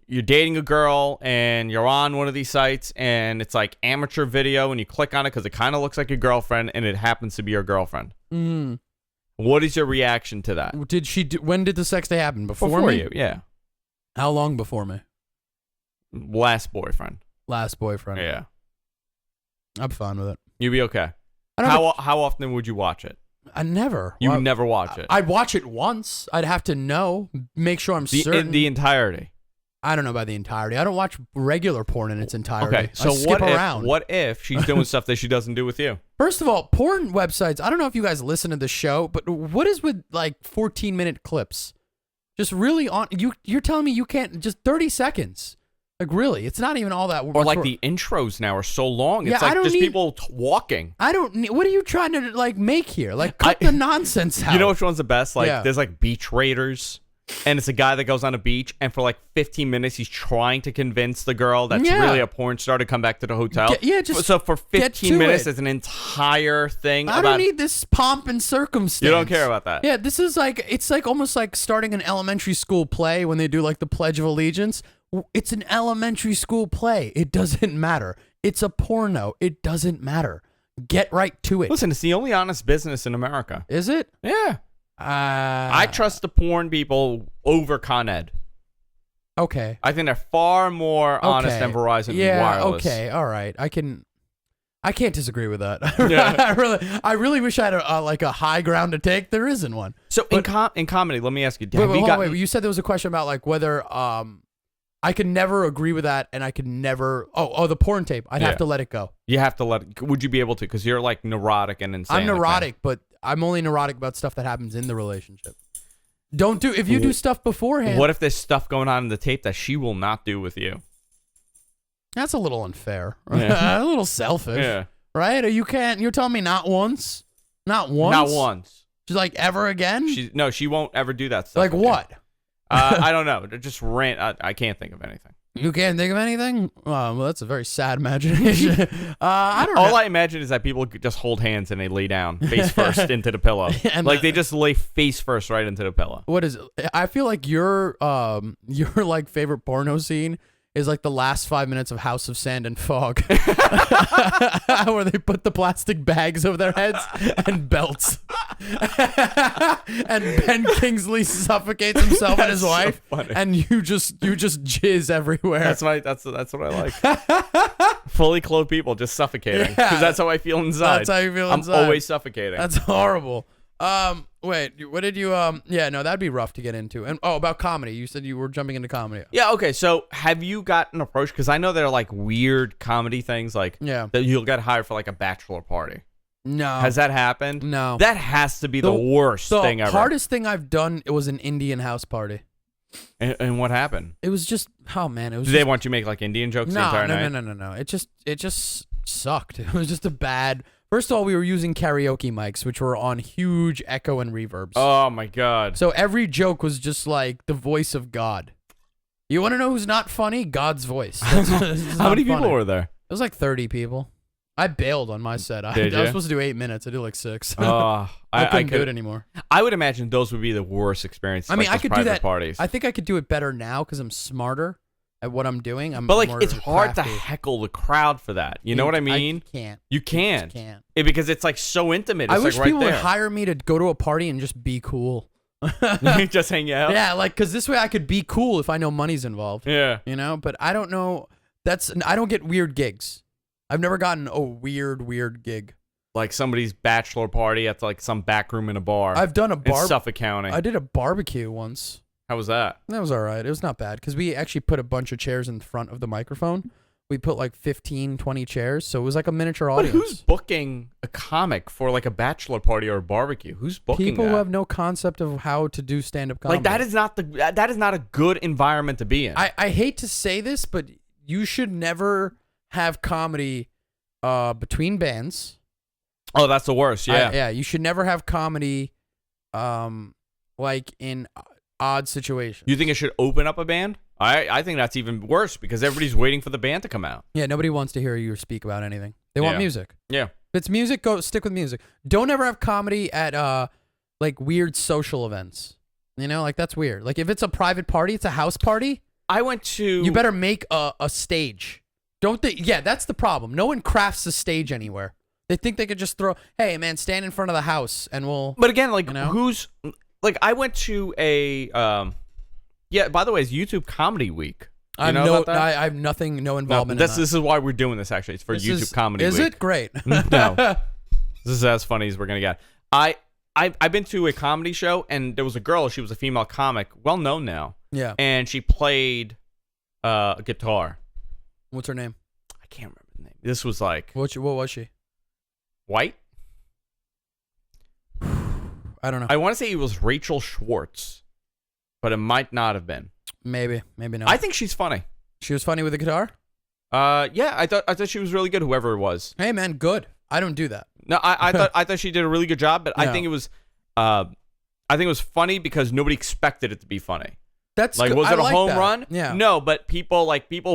dating a girl and you're on one of these sites and it's like amateur video and you click on it because it kind of looks like your girlfriend and it happens to be your girlfriend. Mm. What is your reaction to that? When did the sex day happen? Before me? You, yeah. How long before me? Last boyfriend. Yeah. I'm fine with it. You'd be okay. How often would you watch it? I never. You would never watch it. I'd watch it once. I'd have to know, make sure I'm certain. The entirety. I don't know about the entirety. I don't watch regular porn in its entirety. Okay, so what if she's doing stuff that she doesn't do with you? First of all, porn websites, I don't know if you guys listen to the show, but what is with like 14-minute clips? Just really you're telling me you can't, just 30 seconds. Like really, it's not even all that. Or like the intros now are so long. It's like just people walking. I don't need, what are you trying to like make here? Like cut the nonsense out. You know which one's the best? Like there's like Beach Raiders. And it's a guy that goes on a beach, and for like 15 minutes, he's trying to convince the girl that's really a porn star to come back to the hotel. So for 15 minutes, it's an entire thing. I don't need this pomp and circumstance. You don't care about that. Yeah, this is like, it's like almost like starting an elementary school play when they do like the Pledge of Allegiance. It's an elementary school play. It doesn't matter. It's a porno. It doesn't matter. Get right to it. Listen, it's the only honest business in America. Is it? Yeah. I trust the porn people over Con Ed. Okay. I think they're far more honest than Verizon Wireless. Okay. All right. I can't disagree with that. Yeah. I really wish I had a high ground to take. There isn't one. So in comedy, let me ask you. Wait. You said there was a question about like whether I could never agree with that, and I could never. Oh, the porn tape. I'd have to let it go. You have to let it. Would you be able to? Because you're like neurotic and insane. I'm neurotic, but I'm only neurotic about stuff that happens in the relationship. If you do stuff beforehand. What if there's stuff going on in the tape that she will not do with you? That's a little unfair. Yeah. A little selfish. Yeah. Right? You're telling me not once? Not once? Not once. She's like, ever again? She won't ever do that stuff. Like what? I don't know. Just rant. I can't think of anything. You can't think of anything? Well, that's a very sad imagination. I don't know. All I imagine is that people just hold hands and they lay down face first into the pillow. And like they just lay face first right into the pillow. What is it? I feel like your like favorite porno scene is like the last 5 minutes of House of Sand and Fog, where they put the plastic bags over their heads and belts, and Ben Kingsley suffocates himself and his wife, and you just jizz everywhere. That's what I like. Fully clothed people just suffocating because that's how I feel inside. That's how you feel inside. I'm always suffocating. That's horrible. Wait, what did you, yeah, no, that'd be rough to get into. And, about comedy. You said you were jumping into comedy. Yeah, okay, so have you gotten approached? Because I know there are, like, weird comedy things, like, that you'll get hired for, like, a bachelor party. No. Has that happened? No. That has to be the worst thing ever. The hardest thing I've done, it was an Indian house party. And what happened? It was just, oh, man, it was Did they want you to make, like, Indian jokes the entire night? No. It just sucked. It was just a bad... First of all, we were using karaoke mics, which were on huge echo and reverbs. Oh, my God. So every joke was just like the voice of God. You want to know who's not funny? God's voice. How many people were there? It was like 30 people. I bailed on my set. I was supposed to do 8 minutes. I did like 6. I couldn't do it anymore. I would imagine those would be the worst experiences. I mean, I could do that. Parties. I think I could do it better now because I'm smarter at what I'm doing. But like, it's hard to heckle the crowd for that. You know what I mean? I can't. You can't. Can't. Because it's like so intimate. It's I wish like right people there. would hire me to go to a party and just be cool. Just hang out. Yeah, like because this way I could be cool if I know money's involved. Yeah. You know, but I don't know. I don't get weird gigs. I've never gotten a weird gig. like somebody's bachelor party at like some back room in a bar. I've done in Suffolk County. I did a barbecue once. How was that? That was all right. It was not bad because we actually put a bunch of chairs in front of the microphone. We put like 15, 20 chairs, so it was like a miniature audience. But who's booking a comic for like a bachelor party or a barbecue? Who's booking People that? who have no concept of how to do stand-up comedy. Like that is not a good environment to be in. I hate to say this, but you should never have comedy between bands. Oh, that's the worst. Yeah. Yeah, you should never have comedy like in odd situations. You think it should open up a band? I think that's even worse because everybody's waiting for the band to come out. Yeah, nobody wants to hear you speak about anything. They want music. Yeah. If it's music, go stick with music. Don't ever have comedy at like weird social events. You know, like that's weird. Like if it's a private party, it's a house party. I went to. You better make a stage. Don't they? Yeah, that's the problem. No one crafts a stage anywhere. They think they could just throw, hey man, stand in front of the house and we'll. But again, like you know? I went to a yeah, by the way, it's YouTube Comedy Week. I have nothing, no involvement in that. This is why we're doing this actually. It's for YouTube Comedy Week. Is it? Great. No. This is as funny as we're going to get. I've been to a comedy show and there was a girl, she was a female comic, well known now. Yeah. And she played a guitar. What's her name? I can't remember the name. This was like what was she? White? I don't know. I want to say it was Rachel Schwartz, but it might not have been. Maybe not. I think she's funny. She was funny with the guitar? Yeah, I thought she was really good, whoever it was. Hey man, good. I don't do that. No, I thought she did a really good job, but I think it was funny because nobody expected it to be funny. That's like, was it a home run? Yeah. No, but people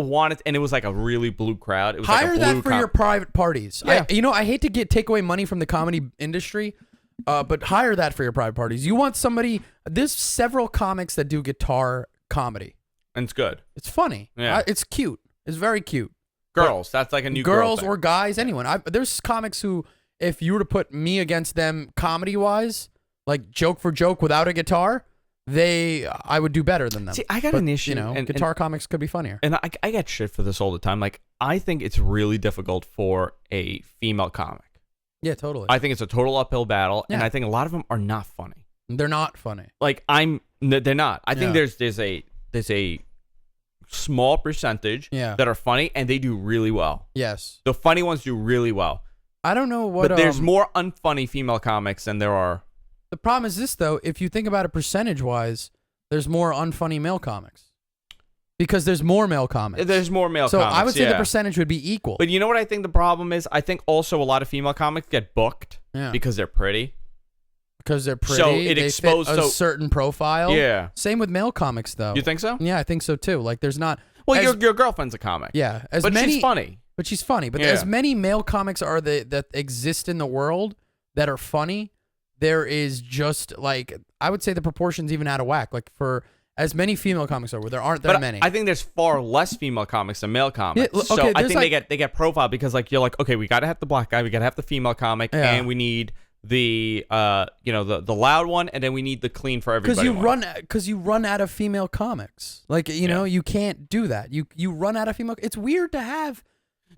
wanted, and it was like a really blue crowd. It was hire like a blue that for your private parties. Yeah. I hate to take away money from the comedy industry, but hire that for your private parties. You want somebody. There's several comics that do guitar comedy, and it's good. It's funny. Yeah, it's cute. It's very cute. Girls, that's like a new girls girl or guys, anyone. There's comics who, if you were to put me against them comedy wise, like joke for joke without a guitar, I would do better than them. See, I got an issue. You know, guitar comics could be funnier. And I get shit for this all the time. Like, I think it's really difficult for a female comic. Yeah, totally. I think it's a total uphill battle, Yeah. and I think a lot of them are not funny. They're not funny. Like they're not. I think there's a small percentage that are funny, and they do really well. Yes, the funny ones do really well. I don't know what. But there's more unfunny female comics than there are. The problem is this, though. If you think about it percentage-wise, there's more unfunny male comics because there's more male comics. There's more male so comics. So I would say the percentage would be equal. But you know what I think the problem is? I think also a lot of female comics get booked because they're pretty. Because they're pretty. So it exposed a certain profile. Yeah. Same with male comics, though. You think so? Yeah, I think so too. Like, there's not. Well, your girlfriend's a comic. Yeah, but she's funny. But she's funny. But as many male comics are that exist in the world that are funny, there is just like I would say the proportion's even out of whack. Like for as many female comics are, where there aren't that many. I think there's far less female comics than male comics. Yeah, okay, so I think they get profiled because like you're like, okay, we gotta have the black guy, we gotta have the female comic, and we need the the loud one, and then we need the clean for everybody. Because you run out of female comics. Like you know you can't do that. You run out of female. It's weird to have.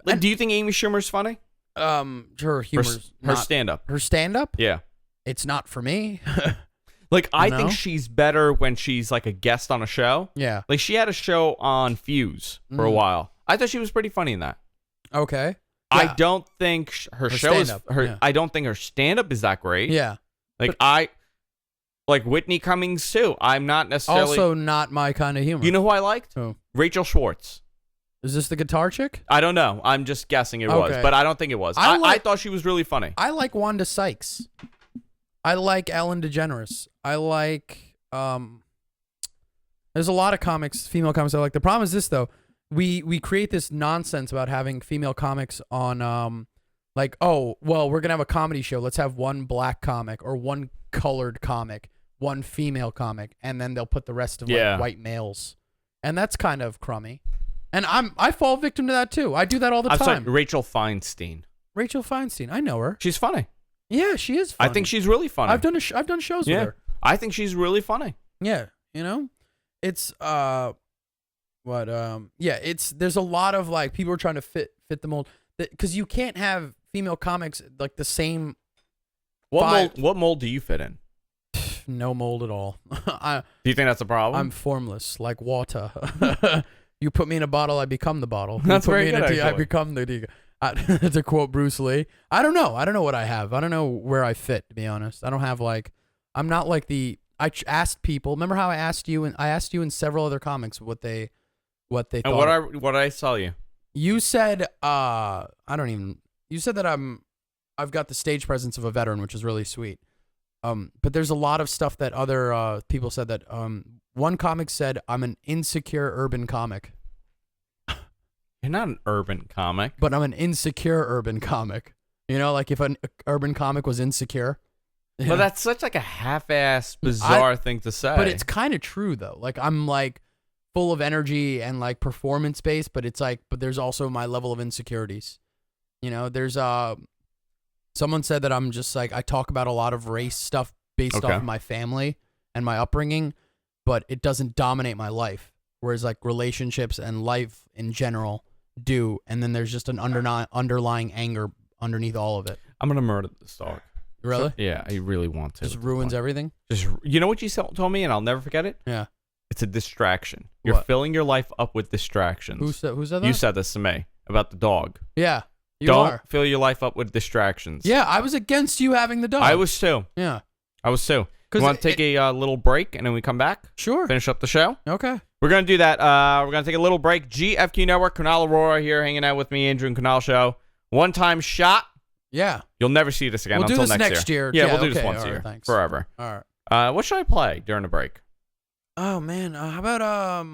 Like, do you think Amy Schumer's funny? Her humor's her stand up. Her stand up? Yeah. It's not for me. Like I think she's better when she's like a guest on a show. Yeah. Like she had a show on Fuse for a while. I thought she was pretty funny in that. Okay. Yeah. I don't think her show is her. Yeah. I don't think her stand up is that great. Yeah. Like like Whitney Cummings too. I'm not necessarily also not my kind of humor. You know who I liked? Who? Rachel Schwartz. Is this the guitar chick? I don't know. I'm just guessing it was, but I don't think it was. I thought she was really funny. I like Wanda Sykes. I like Ellen DeGeneres. I like there's a lot of comics, female comics I like. The problem is this though. We create this nonsense about having female comics on like, oh, well, we're going to have a comedy show. Let's have one black comic or one colored comic, one female comic, and then they'll put the rest of like white males. And that's kind of crummy. And I fall victim to that too. I do that all the time. Sorry, Rachel Feinstein. Rachel Feinstein. I know her. She's funny. Yeah, she is funny. I think she's really funny. I've done shows with her. I think she's really funny. Yeah, you know? It's there's a lot of like people are trying to fit the mold because you can't have female comics like the same. What mold do you fit in? No mold at all. Do you think that's a problem? I'm formless, like water. You put me in a bottle, I become the bottle. That's you put very me in good, a tea, I become the tea. To quote Bruce Lee, I don't know what I have. I don't know where I fit, to be honest. I don't have like, I'm not like the. Asked people. Remember how I asked you, and I asked you in several other comics what they thought. And what did I tell you? You said You said that I've got the stage presence of a veteran, which is really sweet. But there's a lot of stuff that other people said that. One comic said I'm an insecure urban comic. You're not an urban comic. But I'm an insecure urban comic. You know, like if an urban comic was insecure. Well, that's such like a half-ass, bizarre thing to say. But it's kind of true though. Like I'm like full of energy and like performance-based, but it's like, but there's also my level of insecurities. You know, there's someone said that I'm just like, I talk about a lot of race stuff based off of my family and my upbringing, but it doesn't dominate my life. Whereas like relationships and life in general do. And then there's just an underlying anger underneath all of it. I'm going to murder this dog. Really? Yeah, I really want to. Just ruins everything? You know what you told me, and I'll never forget it? Yeah. It's a distraction. You're filling your life up with distractions. Who said that? You said this to me about the dog. Yeah. Don't fill your life up with distractions. Yeah, I was against you having the dog. I was too. Yeah. I was too. You want to take a little break, and then we come back? Sure. Finish up the show? Okay. We're going to do that. We're going to take a little break. GFQ Network, Kunal Arora here, hanging out with me, Andrew and Kunal Show. One-time shot. Yeah. You'll never see this again we'll until do this next year. Yeah, we'll do this once a year. Thanks. Forever. All right. What should I play during the break? Oh, man. How about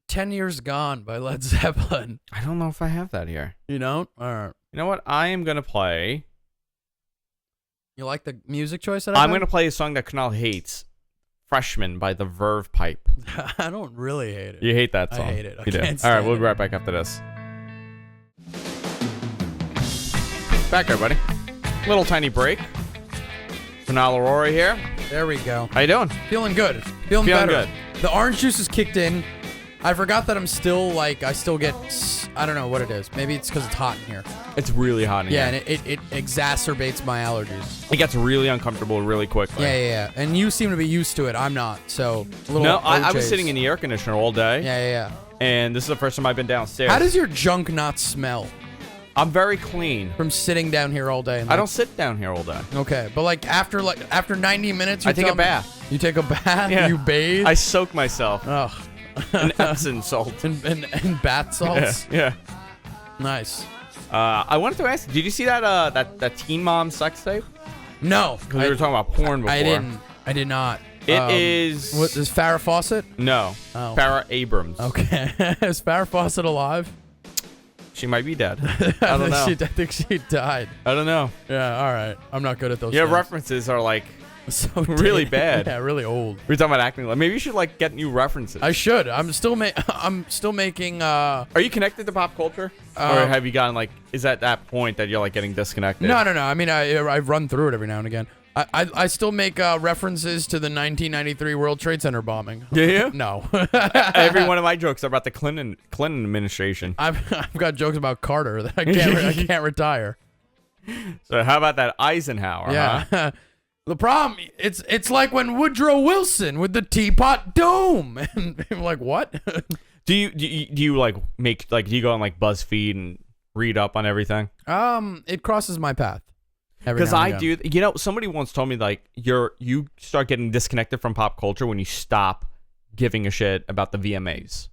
10 Years Gone by Led Zeppelin? I don't know if I have that here. You don't? All right. You know what? I am going to play... You like the music choice that I'm going to play a song that Kunal hates. Freshman by the Verve Pipe. I don't really hate it. You hate that song? I hate it. You do. All right, we'll be right back after this. Back, everybody. Little tiny break. Kunal Arora here. There we go. How you doing? Feeling good. Feeling better. Good. The orange juice is kicked in. I forgot that I'm still like, I still get, I don't know what it is. Maybe it's because it's hot in here. It's really hot in here. Yeah, and it exacerbates my allergies. It gets really uncomfortable really quickly. Yeah. And you seem to be used to it. I'm not. So, no, I was sitting in the air conditioner all day. Yeah. And this is the first time I've been downstairs. How does your junk not smell? I'm very clean. From sitting down here all day. And I don't sit down here all day. Okay, but like after 90 minutes, I take a bath. You take a bath? Yeah. You bathe? I soak myself. Ugh. In Epsom salt. And bath salts? Yeah. Nice. I wanted to ask, did you see that Teen Mom sex tape? No. Because we were talking about porn before. I didn't. I did not. It is... What, is Farrah Fawcett? No. Oh. Farrah Abrams. Okay. Is Farrah Fawcett alive? She might be dead. I don't know. I think she died. I don't know. Yeah, all right. I'm not good at those Yeah, things. references are like... So really bad. Yeah, really old. We're talking about acting. Maybe you should like get new references. I should. I'm still making. Are you connected to pop culture, or have you gotten like? Is at that point that you're like getting disconnected? No. I mean, I run through it every now and again. I still make references to the 1993 World Trade Center bombing. Do you? No. Every one of my jokes are about the Clinton administration. I've got jokes about Carter that I can't retire. So how about that Eisenhower? Yeah. Huh? The problem, it's like when Woodrow Wilson with the Teapot Dome, and I'm like, what? Do you like make like do you go on like BuzzFeed and read up on everything? It crosses my path. Because I do. You know, somebody once told me like you start getting disconnected from pop culture when you stop giving a shit about the VMAs.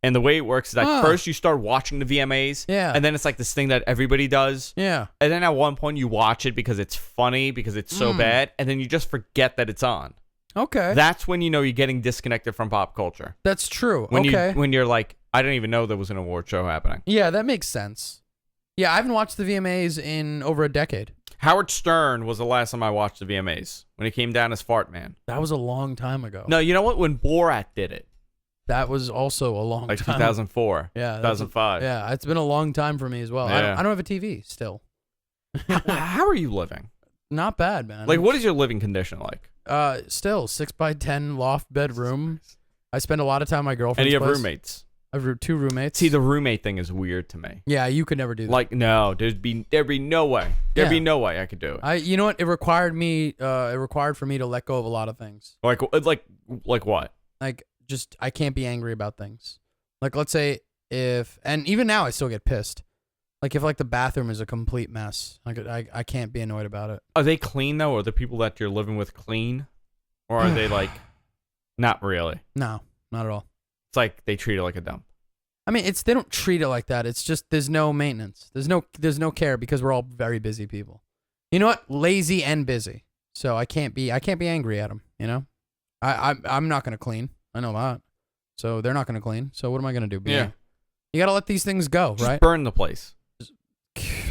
And the way it works is that first you start watching the VMAs, and then it's like this thing that everybody does, and then at one point you watch it because it's funny, because it's so bad, and then you just forget that it's on. Okay. That's when you know you're getting disconnected from pop culture. That's true. When you're like, I didn't even know there was an award show happening. Yeah, that makes sense. Yeah, I haven't watched the VMAs in over a decade. Howard Stern was the last time I watched the VMAs, when he came down as Fart Man. That was a long time ago. No, you know what? When Borat did it. That was also a long time. Like 2004. Yeah. 2005. Yeah, it's been a long time for me as well. Yeah. I don't have a TV still. How are you living? Not bad, man. Like, what is your living condition like? Still 6x10 loft bedroom. I spend a lot of time at my girlfriend's And you have place. roommates? Two roommates. See, the roommate thing is weird to me. Yeah, you could never do that. Like, no, there'd be no way. There'd be no way I could do it. You know what? It required for me to let go of a lot of things. Like what? Like, just I can't be angry about things. Like, let's say and even now I still get pissed. Like, if like the bathroom is a complete mess, I can't be annoyed about it. Are they clean though? Are the people that you're living with clean, or are they like, not really? No, not at all. It's like they treat it like a dump. I mean, they don't treat it like that. It's just there's no maintenance. There's no care because we're all very busy people. You know what? Lazy and busy. So I can't be angry at them. You know, I'm not gonna clean. I know that. So they're not gonna clean. So what am I gonna do? Yeah. You gotta let these things go, Just right? burn the place.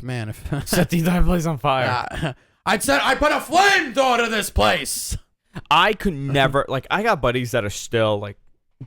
Man, if Set the entire place on fire. I put a flamethrower to this place. I could never I got buddies that are still like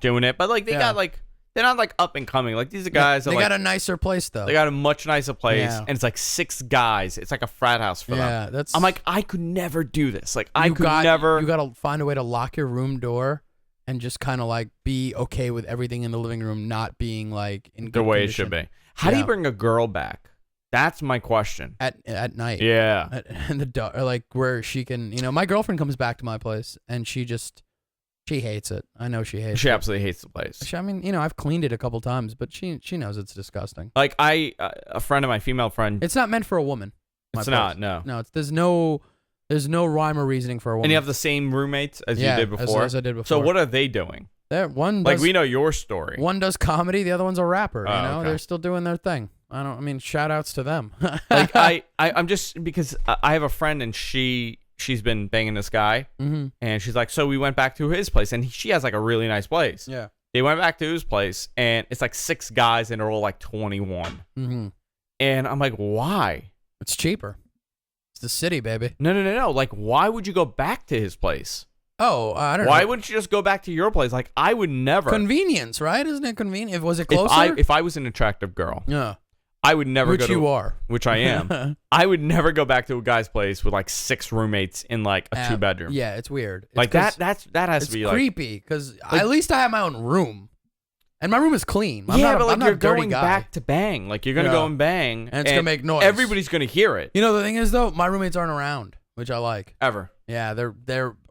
doing it, but like they got like they're not like up and coming. Like these are guys. They got a nicer place though. They got a much nicer place, and it's like 6 guys. It's like a frat house for them. Yeah, I'm like, I could never do this. Like I could never. You gotta find a way to lock your room door and just kind of like be okay with everything in the living room not being like in good the way condition. it should be. How do you bring a girl back? That's my question. At night. Yeah. And or like where she can, my girlfriend comes back to my place and she hates it. I know she hates it. She absolutely hates the place. I mean, I've cleaned it a couple times, but she knows it's disgusting. Like a friend of my female friend. It's not meant for a woman. It's not. No. No. There's no rhyme or reasoning for a woman. And you have the same roommates as you did before. As I did before. So what are they doing? We know your story. One does comedy, the other one's a rapper. Okay. They're still doing their thing. Shout outs to them. I'm just because I have a friend and she's been banging this guy, and she's like, so we went back to his place, and she has like a really nice place. Yeah. They went back to his place, and it's like 6 guys, and they're all like 21. And I'm like, why? It's cheaper. It's the city, baby. No. Like, why would you go back to his place? Oh, I don't know. Why wouldn't you just go back to your place? Like, I would never. Convenience, right? Isn't it convenient? Was it closer? If I was an attractive girl, yeah, I would never go to. Which you are. Which I am. I would never go back to a guy's place with like 6 roommates in like a 2-bedroom. Yeah, it's weird. Like that has to be like creepy because at least I have my own room, and my room is clean. But you're going back to bang. Like you're gonna go and bang, and it's gonna make noise. Everybody's gonna hear it. You know the thing is though, my roommates aren't around, which I like. Ever. Yeah,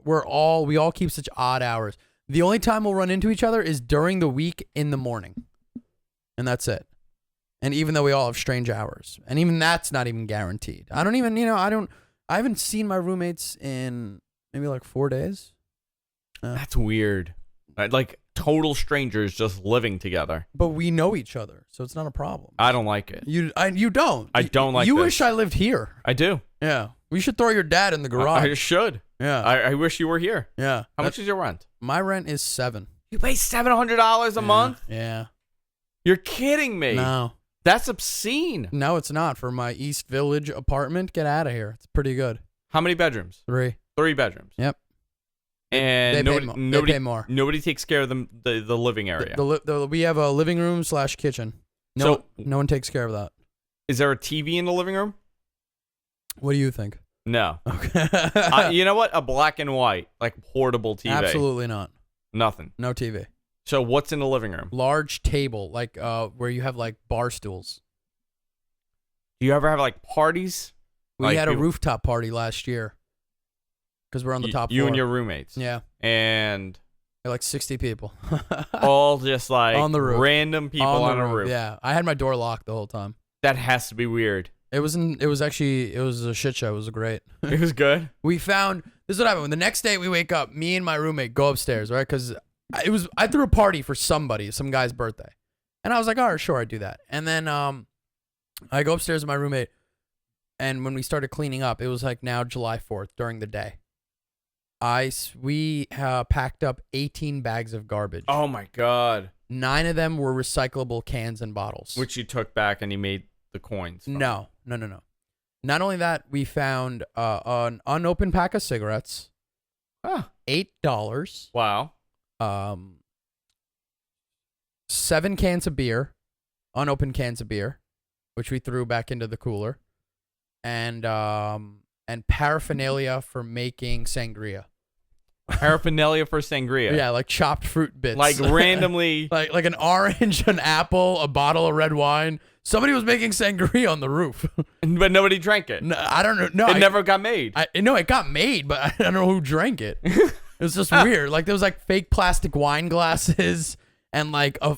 we all keep such odd hours. The only time we'll run into each other is during the week in the morning, and that's it. And even though we all have strange hours, and even that's not even guaranteed. I haven't seen my roommates in maybe like 4 days. That's weird. Like total strangers just living together. But we know each other, so it's not a problem. I don't like it. You don't. I don't like You this. wish I lived here. I do. Yeah. We should throw your dad in the garage. I should. Yeah. I wish you were here. Yeah. How much is your rent? My rent is $7. You pay $700 a month? Yeah. You're kidding me. No. That's obscene. No, it's not. For my East Village apartment, get out of here. It's pretty good. How many bedrooms? 3. 3 bedrooms. Yep. And they pay more. Nobody takes care of the living area. We have a living room / kitchen. No one takes care of that. Is there a TV in the living room? What do you think? No. Okay. You know what? A black and white, like portable TV. Absolutely not. Nothing. No TV. So what's in the living room? Large table, like where you have like bar stools. Do you ever have like parties? We had a rooftop party last year because we're on the top floor. You and your roommates. Yeah. And like 60 people. all just like on the roof. Random people on a roof. Yeah. I had my door locked the whole time. That has to be weird. It was a shit show. It was great. It was good. This is what happened. The next day we wake up, me and my roommate go upstairs, right? Because I threw a party for some guy's birthday. And I was like, all right, sure, I'd do that. And then I go upstairs with my roommate, and when we started cleaning up, it was like now July 4th during the day. We packed up 18 bags of garbage. Oh my God. 9 of them were recyclable cans and bottles. Which you took back and you made the coins from. No. Not only that, we found an unopened pack of cigarettes. $8. Wow. 7 cans of beer, unopened cans of beer, which we threw back into the cooler, and paraphernalia for making sangria. Paraphernalia for sangria. Yeah, like chopped fruit bits. Like randomly. like an orange, an apple, a bottle of red wine. Somebody was making sangria on the roof. But nobody drank it. No, I don't know. No, it never got made. No, it got made, but I don't know who drank it. It was just weird. Like there was like fake plastic wine glasses and like a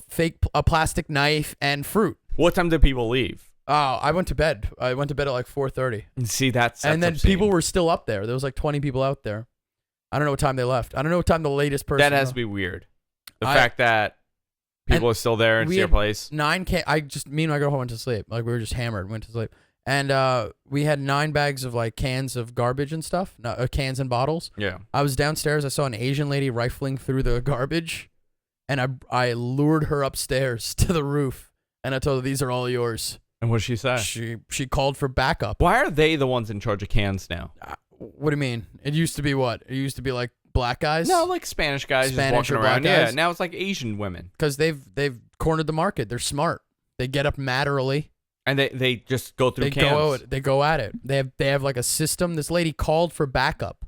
plastic knife and fruit. What time did people leave? Oh, I went to bed. I went to bed at like 4:30. See, that's and then obscene. people were still up there. There was like 20 people out there. I don't know what time they left. I don't know what time the latest person. That has to be weird. The fact that people are still there and it's your place. Me and my girlfriend went to sleep. Like we were just hammered, went to sleep. And we had 9 bags of like cans of garbage and stuff, cans and bottles. Yeah. I was downstairs. I saw an Asian lady rifling through the garbage, and I lured her upstairs to the roof, and I told her, "These are all yours." And what did she say? She called for backup. Why are they the ones in charge of cans now? What do you mean? It used to be what? It used to be like black guys? No, like Spanish guys Spanish just walking or black around. guys? Yeah, now it's like Asian women. Because they've cornered the market. They're smart. They get up mad early. And they just go through cans. They go at it. They have like a system. This lady called for backup.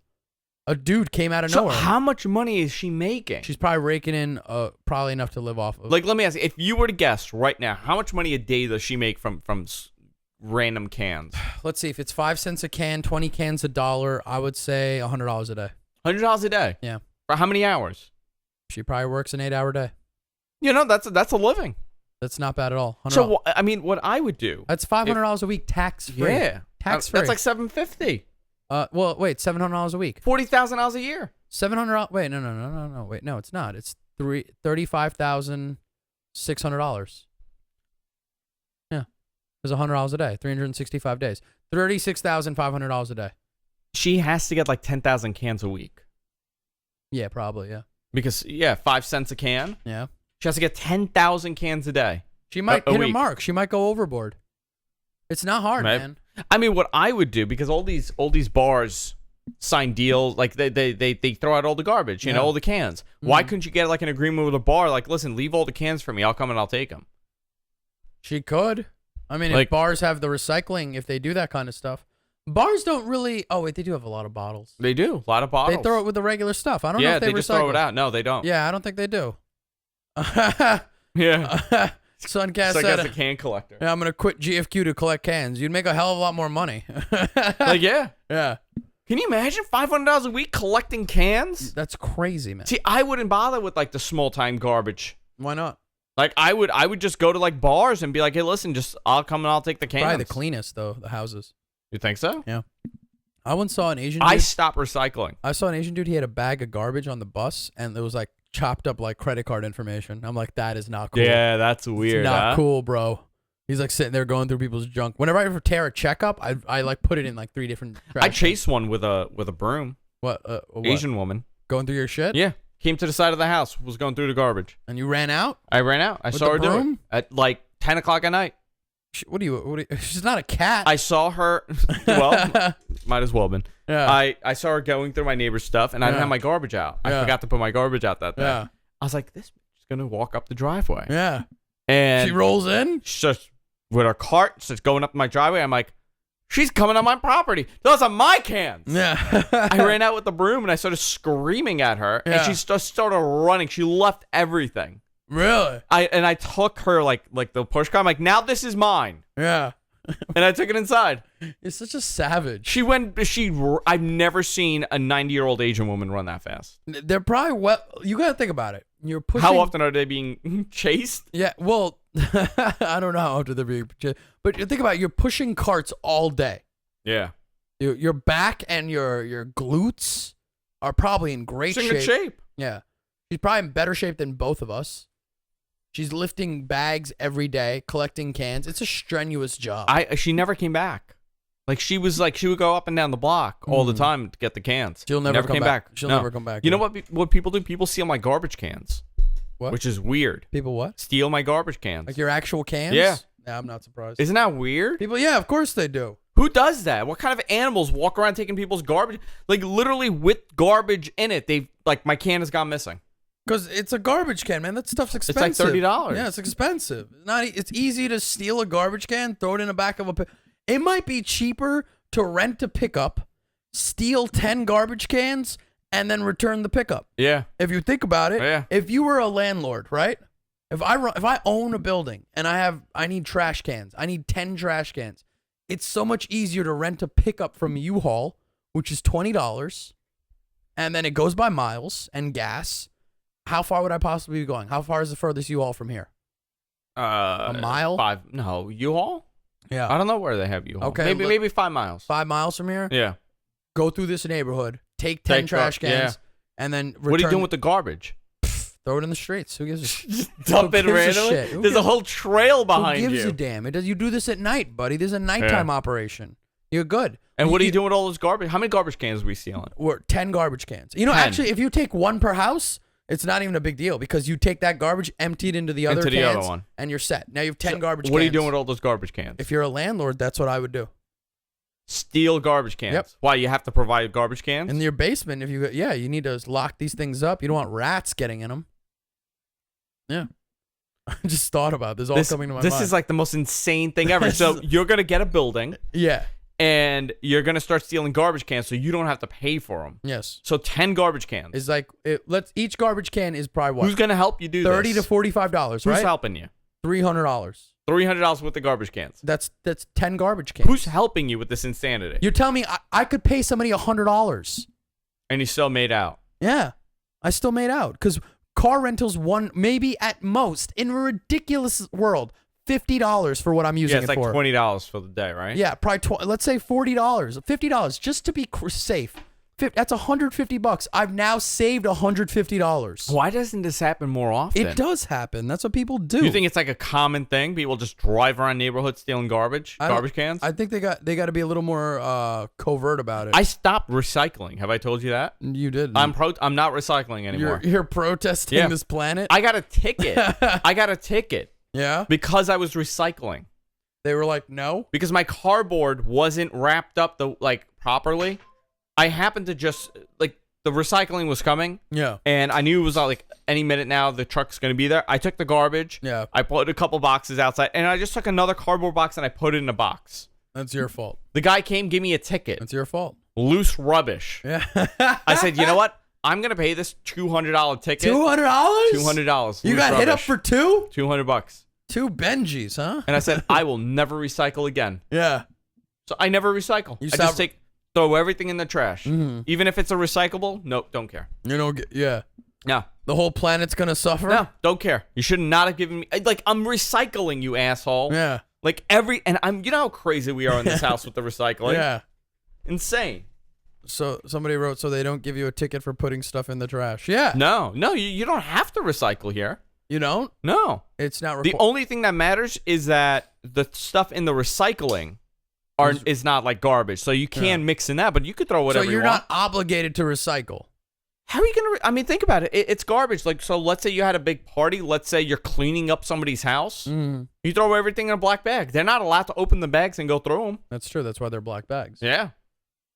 A dude came out of nowhere. So how much money is she making? She's probably raking in probably enough to live off of. Like, let me ask you, if you were to guess right now, how much money a day does she make from random cans? Let's see. If it's 5 cents a can, 20 cans $1, I would say $100 a day. $100 a day? Yeah. For how many hours? She probably works an 8-hour day. You know, that's a living. That's not bad at all. So, I mean, what I would do. That's $500 a week tax free. Yeah. Tax free. That's like $750. Well, wait, $700 a week. $40,000 a year. $700. Wait, no. Wait, no, it's not. It's $35,600. Yeah, it's $100 a day, 365 days, $36,500 a day. She has to get like 10,000 cans a week. Yeah, probably. Yeah. Because 5 cents a can. Yeah. She has to get 10,000 cans a day. She might hit week. her mark. She might go overboard. It's not hard, man. I mean, what I would do, because all these bars sign deals, like they throw out all the garbage, you know, all the cans. Mm-hmm. Why couldn't you get like an agreement with a bar? Like, listen, leave all the cans for me. I'll come and I'll take them. She could. I mean, like, if bars have the recycling, if they do that kind of stuff. Bars don't really. Oh wait, they do have a lot of bottles. They do a lot of bottles. They throw it with the regular stuff. I don't know if they recycle. Just throw it out. No, they don't. Yeah, I don't think they do. Yeah. Suncast so I said, guess a can collector. Yeah, I'm gonna quit GFQ to collect cans. You'd make a hell of a lot more money. Like, yeah. Yeah. Can you imagine $500 a week collecting cans? That's crazy, man. See, I wouldn't bother with like the small time garbage. Why not? Like, I would just go to like bars and be like, hey, listen, I'll come and I'll take the cans. Probably the cleanest though, the houses. You think so? Yeah. I once saw an Asian dude. I stopped recycling. I saw an Asian dude. He had a bag of garbage on the bus, and it was like chopped up like credit card information. I'm like, that is not cool. Yeah, that's weird. It's not cool, bro. He's like sitting there going through people's junk. Whenever I tear a check up, I like put it in like 3 different. I chased one with a broom. What? Asian woman going through your shit? Yeah, came to the side of the house. Was going through the garbage. And you ran out? I ran out. I saw her do it at like 10 o'clock at night. What are you? She's not a cat. I saw her. Well, might as well have been. Yeah. I saw her going through my neighbor's stuff, and I didn't have my garbage out. I forgot to put my garbage out that day. Yeah. I was like, this bitch is gonna walk up the driveway. Yeah. And she rolls in. She's just with her cart, just going up my driveway. I'm like, she's coming on my property. Those are my cans. Yeah. I ran out with the broom and I started screaming at her, and she just started running. She left everything. Really? I took her like the push car. I'm like, now this is mine. Yeah. And I took it inside. You're such a savage. I've never seen a 90-year-old Asian woman run that fast. They're probably you gotta think about it. You're pushing. How often are they being chased? Yeah, well, I don't know how often they're being chased. But you think about it, you're pushing carts all day. Yeah. Your back and your glutes are probably in great shape. She's in good shape. Yeah. She's probably in better shape than both of us. She's lifting bags every day, collecting cans. It's a strenuous job. She never came back. Like, she would go up and down the block all the time to get the cans. She'll never come back. She'll No. never come back. You know what people do? People steal my garbage cans. What? Which is weird. People what? Steal my garbage cans. Like your actual cans? Yeah. Yeah, I'm not surprised. Isn't that weird? People, yeah, of course they do. Who does that? What kind of animals walk around taking people's garbage? Like, literally with garbage in it, my can has gone missing. Because it's a garbage can, man. That stuff's expensive. It's like $30. Yeah, it's expensive. It's easy to steal a garbage can, throw it in the back of a. It might be cheaper to rent a pickup, steal 10 garbage cans, and then return the pickup. Yeah. If you think about it, if you were a landlord, right? If I own a building and I need trash cans, I need 10 trash cans. It's so much easier to rent a pickup from U-Haul, which is $20, and then it goes by miles and gas. How far would I possibly be going? How far is the furthest U-Haul from here? A mile? 5. No, U-Haul? Yeah. I don't know where they have U-Haul. Okay. Maybe 5 miles. 5 miles from here? Yeah. Go through this neighborhood, take 10 trash cans, and then return. What are you doing with the garbage? Throw it in the streets. Who gives a shit? Just dump it randomly? There's a whole trail behind you. Who gives a damn? You do this at night, buddy. There's a nighttime operation. You're good. And what are you doing with all those garbage? How many garbage cans are we stealing? We're 10 garbage cans. You know, 10. Actually, if you take one per house, it's not even a big deal because you take that garbage, empty it into the other cans, one. and you're set. Now you have 10 garbage cans. What are you doing with all those garbage cans? If you're a landlord, that's what I would do. Steal garbage cans. Yep. Why, you have to provide garbage cans? In your basement, if you you need to lock these things up. You don't want rats getting in them. Yeah. I just thought about this. All coming to my mind. This is like the most insane thing ever. So you're going to get a building. Yeah. And you're going to start stealing garbage cans so you don't have to pay for them. Yes. So 10 garbage cans. It's like, each garbage can is probably what? Who's going to help you do $30 this? to $45, right? Who's helping you? $300. $300 with the garbage cans. That's 10 garbage cans. Who's helping you with this insanity? You're telling me I could pay somebody $100. And you still made out. Yeah. I still made out because car rentals maybe at most in a ridiculous world, $50 for what I'm using it for. Yeah, it's like $20 for the day, right? Yeah, probably let's say $40, $50 just to be safe. That's $150. I've now saved $150. Why doesn't this happen more often? It does happen. That's what people do. You think it's like a common thing? People just drive around neighborhoods stealing garbage cans? I think they got to be a little more covert about it. I stopped recycling. Have I told you that? You did. I'm not recycling anymore. You're protesting this planet? I got a ticket. Yeah? Because I was recycling. They were like, no? Because my cardboard wasn't wrapped up properly. I happened to just, the recycling was coming. Yeah. And I knew it was any minute now the truck's going to be there. I took the garbage. Yeah. I put a couple boxes outside. And I just took another cardboard box and I put it in a box. That's your fault. The guy came, gave me a ticket. That's your fault. Loose rubbish. Yeah. I said, you know what? I'm going to pay this $200 ticket. $200? $200. You got hit up for two? $200. 2 Benjis, huh? And I said, I will never recycle again. Yeah. So I never recycle. I just throw everything in the trash. Mm-hmm. Even if it's a recyclable, nope, don't care. You don't get, yeah. No. The whole planet's going to suffer? No, don't care. You should not have given me, I'm recycling, you asshole. Yeah. And you know how crazy we are in this house with the recycling? Yeah. Insane. So somebody wrote, so they don't give you a ticket for putting stuff in the trash. Yeah. No, you don't have to recycle here. You don't? No. It's not The only thing that matters is that the stuff in the recycling is not like garbage. So you can mix in that, but you could throw whatever you want. So you're not obligated to recycle. How are you going to... think about it. It's garbage. So let's say you had a big party. Let's say you're cleaning up somebody's house. Mm. You throw everything in a black bag. They're not allowed to open the bags and go through them. That's true. That's why they're black bags. Yeah.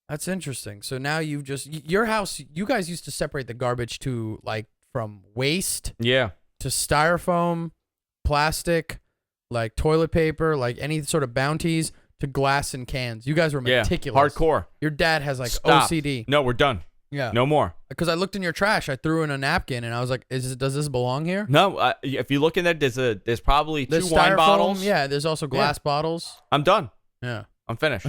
That's interesting. So now your house, you guys used to separate the garbage to from waste. Yeah. To styrofoam, plastic, toilet paper, any sort of bounties, to glass and cans. You guys were meticulous. Hardcore. Your dad has Stop. OCD. No, we're done. Yeah. No more. Because I looked in your trash. I threw in a napkin and I was like, does this belong here? No. If you look in there, there's probably two There's wine styrofoam, bottles. Yeah. There's also glass bottles. I'm done. Yeah. I'm finished.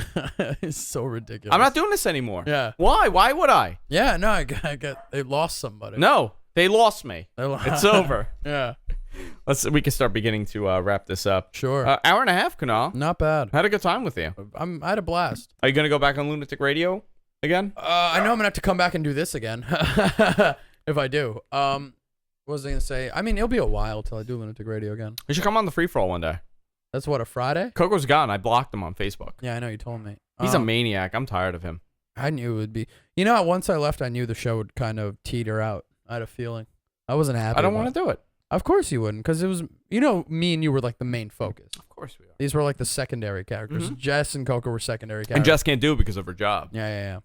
It's so ridiculous. I'm not doing this anymore. Yeah. Why? Why would I? Yeah. No, I got they lost somebody. No. They lost me. It's over. Yeah. We can start beginning to wrap this up. Sure. Hour and a half, Kunal. Not bad. Had a good time with you. I had a blast. Are you going to go back on Lunatic Radio again? I know I'm going to have to come back and do this again. If I do. What was I going to say? It'll be a while till I do Lunatic Radio again. You should come on the free for all one day. That's what, a Friday? Coco's gone. I blocked him on Facebook. Yeah, I know. You told me. He's a maniac. I'm tired of him. I knew it would be. Once I left, I knew the show would kind of teeter out. I had a feeling. I wasn't happy. I don't want to do it. Of course you wouldn't, because it was, me and you were the main focus. Of course we are. These were the secondary characters. Mm-hmm. Jess and Coco were secondary characters. And Jess can't do it because of her job. Yeah.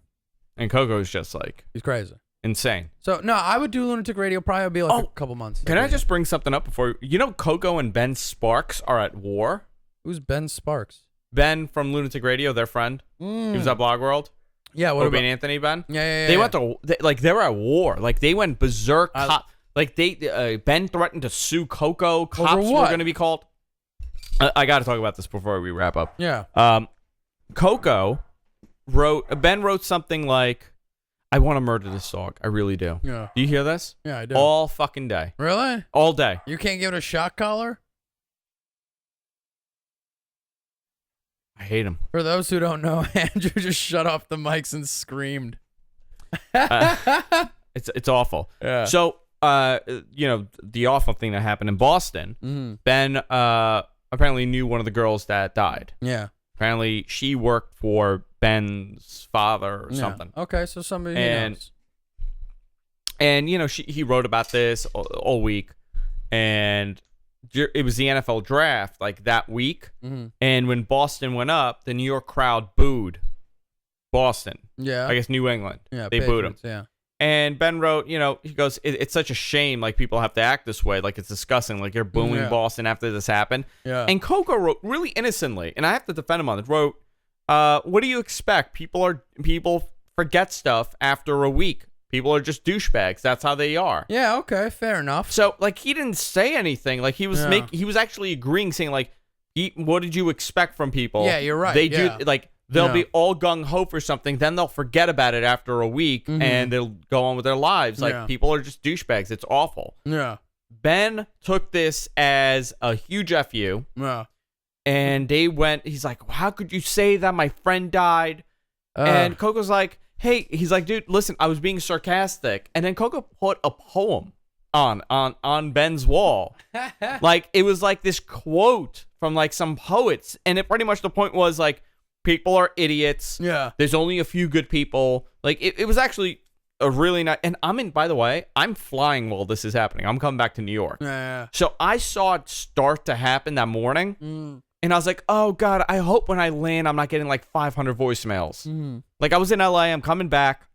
And Coco's just he's crazy. Insane. So, no, I would do Lunatic Radio probably be a couple months. Can I just bring something up before Coco and Ben Sparks are at war? Who's Ben Sparks? Ben from Lunatic Radio, their friend. He was at Blog World. Yeah, what Obie about and Anthony, Ben? Yeah. They went to they were at war. Like they went berserk. Ben threatened to sue Coco. Cops were going to be called. I got to talk about this before we wrap up. Yeah. Coco Ben wrote something like, I want to murder this dog. I really do. Yeah. Do you hear this? Yeah, I do. All fucking day. Really? All day. You can't give it a shock collar? I hate him. For those who don't know, Andrew just shut off the mics and screamed. It's awful. Yeah. So, the awful thing that happened in Boston, Ben apparently knew one of the girls that died. Yeah. Apparently, she worked for Ben's father or something. Okay, so somebody knows. And he wrote about this all week, and it was the NFL draft like that week. And when Boston went up, the New York crowd booed Boston. Yeah, I guess New England. Yeah, they booed him. Yeah. And Ben wrote, he goes, it's such a shame, like, people have to act this way. Like, it's disgusting. Like, you're booing Boston after this happened. Yeah. And Coco wrote really innocently, and I have to defend him on it, wrote, what do you expect? People forget stuff after a week. People are just douchebags. That's how they are. Yeah, okay, fair enough. So, like, he didn't say anything. Like, he was actually agreeing, saying, like, what did you expect from people? Yeah, you're right. They do, like, they'll be all gung-ho for something, then they'll forget about it after a week, and they'll go on with their lives. Like, people are just douchebags. It's awful. Yeah. Ben took this as a huge FU. Yeah. And he's like, how could you say that? My friend died. And Coco's like, hey, he's like, dude, listen, I was being sarcastic. And then Coco put a poem on Ben's wall. Like, it was like this quote from like some poets. And it pretty much the point was like, people are idiots. Yeah. There's only a few good people. Like, it was actually a really nice, and by the way, I'm flying while this is happening. I'm coming back to New York. Yeah. So I saw it start to happen that morning. And I was like, oh, God, I hope when I land, I'm not getting like 500 voicemails. Like, I was in LA. I'm coming back.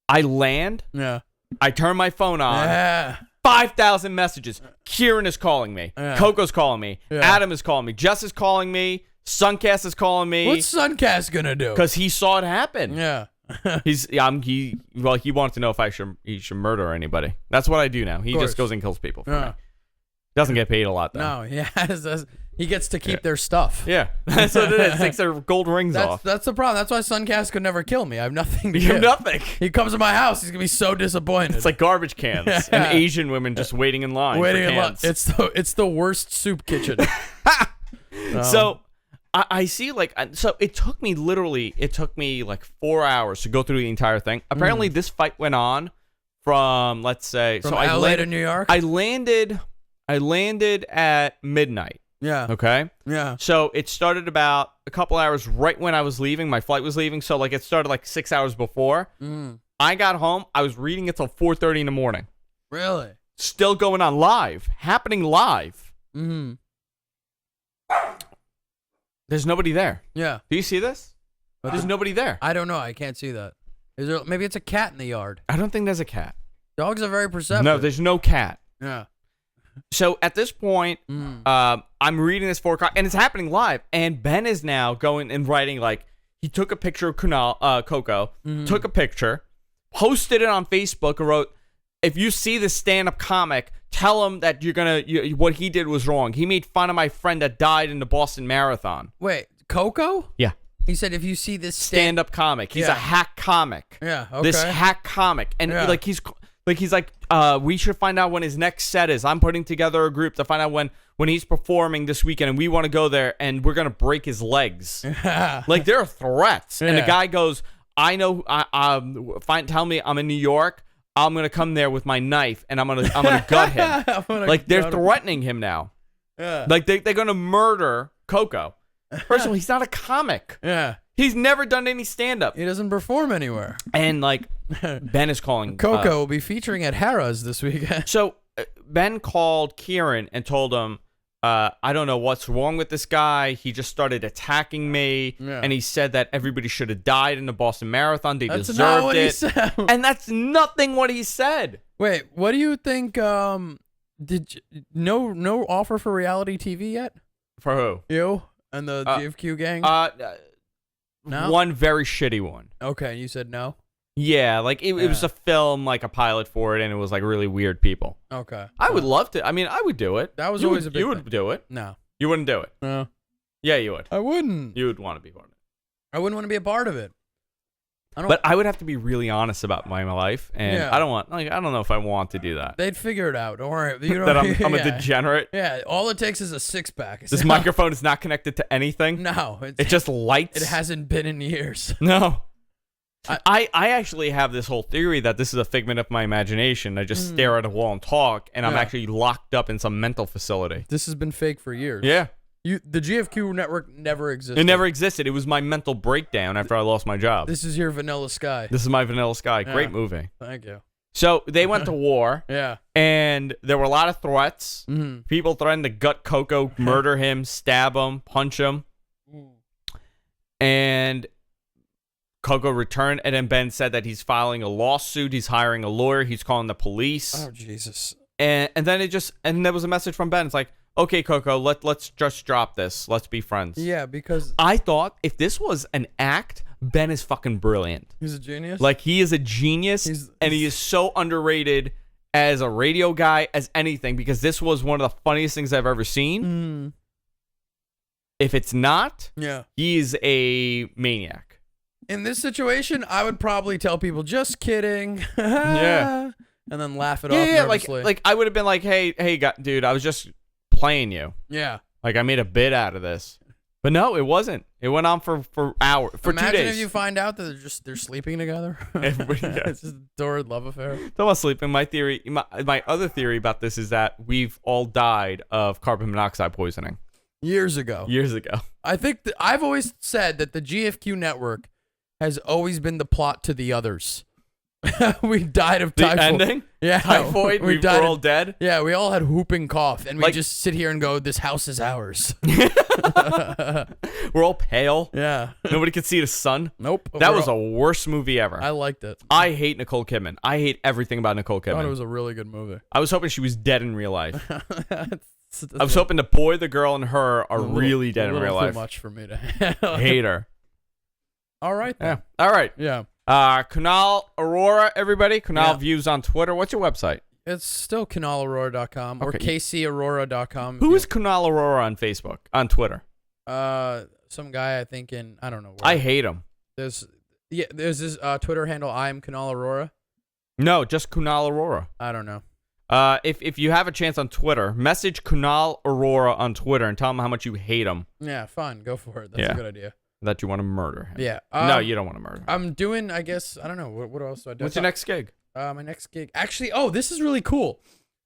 I land. Yeah. I turn my phone on. Yeah. 5,000 messages. Kieran is calling me. Yeah. Coco's calling me. Yeah. Adam is calling me. Jess is calling me. Suncast is calling me. What's Suncast gonna do? Because he saw it happen. Yeah. He wanted to know if he should murder anybody. That's what I do now. He just goes and kills people for me. Doesn't get paid a lot, though. No, he gets to keep their stuff. Yeah, that's what it is. Takes their gold rings off. That's the problem. That's why Suncast could never kill me. I have nothing to You give. have nothing. He comes to my house. He's gonna be so disappointed. It's like garbage cans and Asian women just waiting in line. Waiting for in line. cans. It's the worst soup kitchen. So I see, like, so it took me like 4 hours to go through the entire thing. Apparently, this fight went on from, let's say, from LA to New York. I landed at midnight. Yeah. Okay. Yeah. So it started about a couple hours right when I was leaving. My flight was leaving. So like it started like 6 hours before. I got home. I was reading it till 4:30 in the morning. Really? Still going on happening live. There's nobody there. Yeah. Do you see this? There's nobody there. I don't know. I can't see that. Is there? Maybe it's a cat in the yard. I don't think there's a cat. Dogs are very perceptive. No, there's no cat. Yeah. So at this point, I'm reading this 4 o'clock, and it's happening live. And Ben is now going and writing, like, he took a picture of Coco, took a picture, posted it on Facebook, and wrote, if you see this stand-up comic, tell him that what he did was wrong. He made fun of my friend that died in the Boston Marathon. Wait, Coco? Yeah. He said if you see this stand-up comic, he's a hack comic. Yeah, okay. This hack comic. And he's like, we should find out when his next set is. I'm putting together a group to find out when he's performing this weekend, and we want to go there, and we're going to break his legs. Like, there are threats. And the guy goes, I know, tell me I'm in New York. I'm going to come there with my knife, and I'm gonna gut him. Like, they're threatening him now. Yeah. Like, they're going to murder Coco. First of all, he's not a comic. Yeah. He's never done any stand-up. He doesn't perform anywhere. And, like, Ben is calling. Coco will be featuring at Harrah's this weekend. So, Ben called Kieran and told him, I don't know what's wrong with this guy. He just started attacking me. Yeah. And he said that everybody should have died in the Boston Marathon. They deserved not what it. He said. And that's nothing what he said. Wait, what do you think? No offer for reality TV yet? For who? You and the GFQ gang? No? one very shitty one. Okay, you said no? Yeah, like it was a film, like a pilot for it, and it was like really weird people. Okay. I would love to. I mean, I would do it. That was You always would- a big You would thing. do it. No. You wouldn't do it. No. Yeah, you would. I wouldn't. You would want to be part of it. I wouldn't want to be a part of it. But I would have to be really honest about my life, and Yeah. I don't know if I want to do that. They'd figure it out. Don't worry. You know, That I'm a yeah. degenerate. Yeah, all it takes is a six-pack. This microphone is not connected to anything. No. It just lights. It hasn't been in years. No. I actually have this whole theory that this is a figment of my imagination. I just stare at a wall and talk, and I'm Yeah. actually locked up in some mental facility. This has been fake for years. Yeah. The GFQ network never existed. It never existed. It was my mental breakdown after I lost my job. This is your Vanilla Sky. This is my Vanilla Sky. Yeah. Great movie. Thank you. So they went to war, Yeah. and there were a lot of threats. Mm-hmm. People threatened to gut Coco, murder him, stab him, punch him. And Coco returned, and then Ben said that he's filing a lawsuit. He's hiring a lawyer. He's calling the police. Oh, Jesus. And then there was a message from Ben. It's like, okay, Coco, let's just drop this. Let's be friends. Yeah, because I thought if this was an act, Ben is fucking brilliant. he's a genius. Like, he is a genius, and he is so underrated as a radio guy, as anything, because this was one of the funniest things I've ever seen. If it's not, Yeah. he's a maniac. In this situation, I would probably tell people, just kidding. Yeah. And then laugh it off Yeah, nervously. like I would have been like, hey, dude, I was just playing you. Yeah. Like, I made a bit out of this. But no, it wasn't. It went on for hours, for Imagine 2 days. if you find out that they're sleeping together. Everybody- yeah. It's just a torrid love affair. Talk about sleeping. My other theory about this is that we've all died of carbon monoxide poisoning Years ago. years ago. I think I've always said that the GFQ network has always been the plot to the others. We died of The typhoid. ending? Yeah. Typhoid? We We're all dead? Yeah, we all had whooping cough, and we Like- just sit here and go, this house is ours. We're all pale. Yeah. Nobody could see the sun. Nope. That was a worst movie ever. I liked it. I hate Nicole Kidman. I hate everything about Nicole I thought it Kidman. was a really good movie. I was hoping she was dead in real life. That's I was hoping the boy, the girl, and her are really dead in real Too life. much for me to Hate her. All right. Yeah. Then. All right. Yeah. Kunal Arora, everybody. Kunal Yeah. Views on Twitter. What's your website? It's still KunalAurora.com or Okay. KCAurora.com. Who is Kunal Arora on Facebook? On Twitter? Some guy I think in I don't know. Where. I hate him. There's this Twitter handle. I am Kunal Arora. No, just Kunal Arora. I don't know. If you have a chance on Twitter, message Kunal Arora on Twitter and tell him how much you hate him, Yeah, fine. Go for it. That's Yeah. a good idea. that you want to murder him. Yeah. No, you don't want to murder him. I'm doing. I guess I don't know. What else do I do? What's your next gig? My next gig. Actually, this is really cool.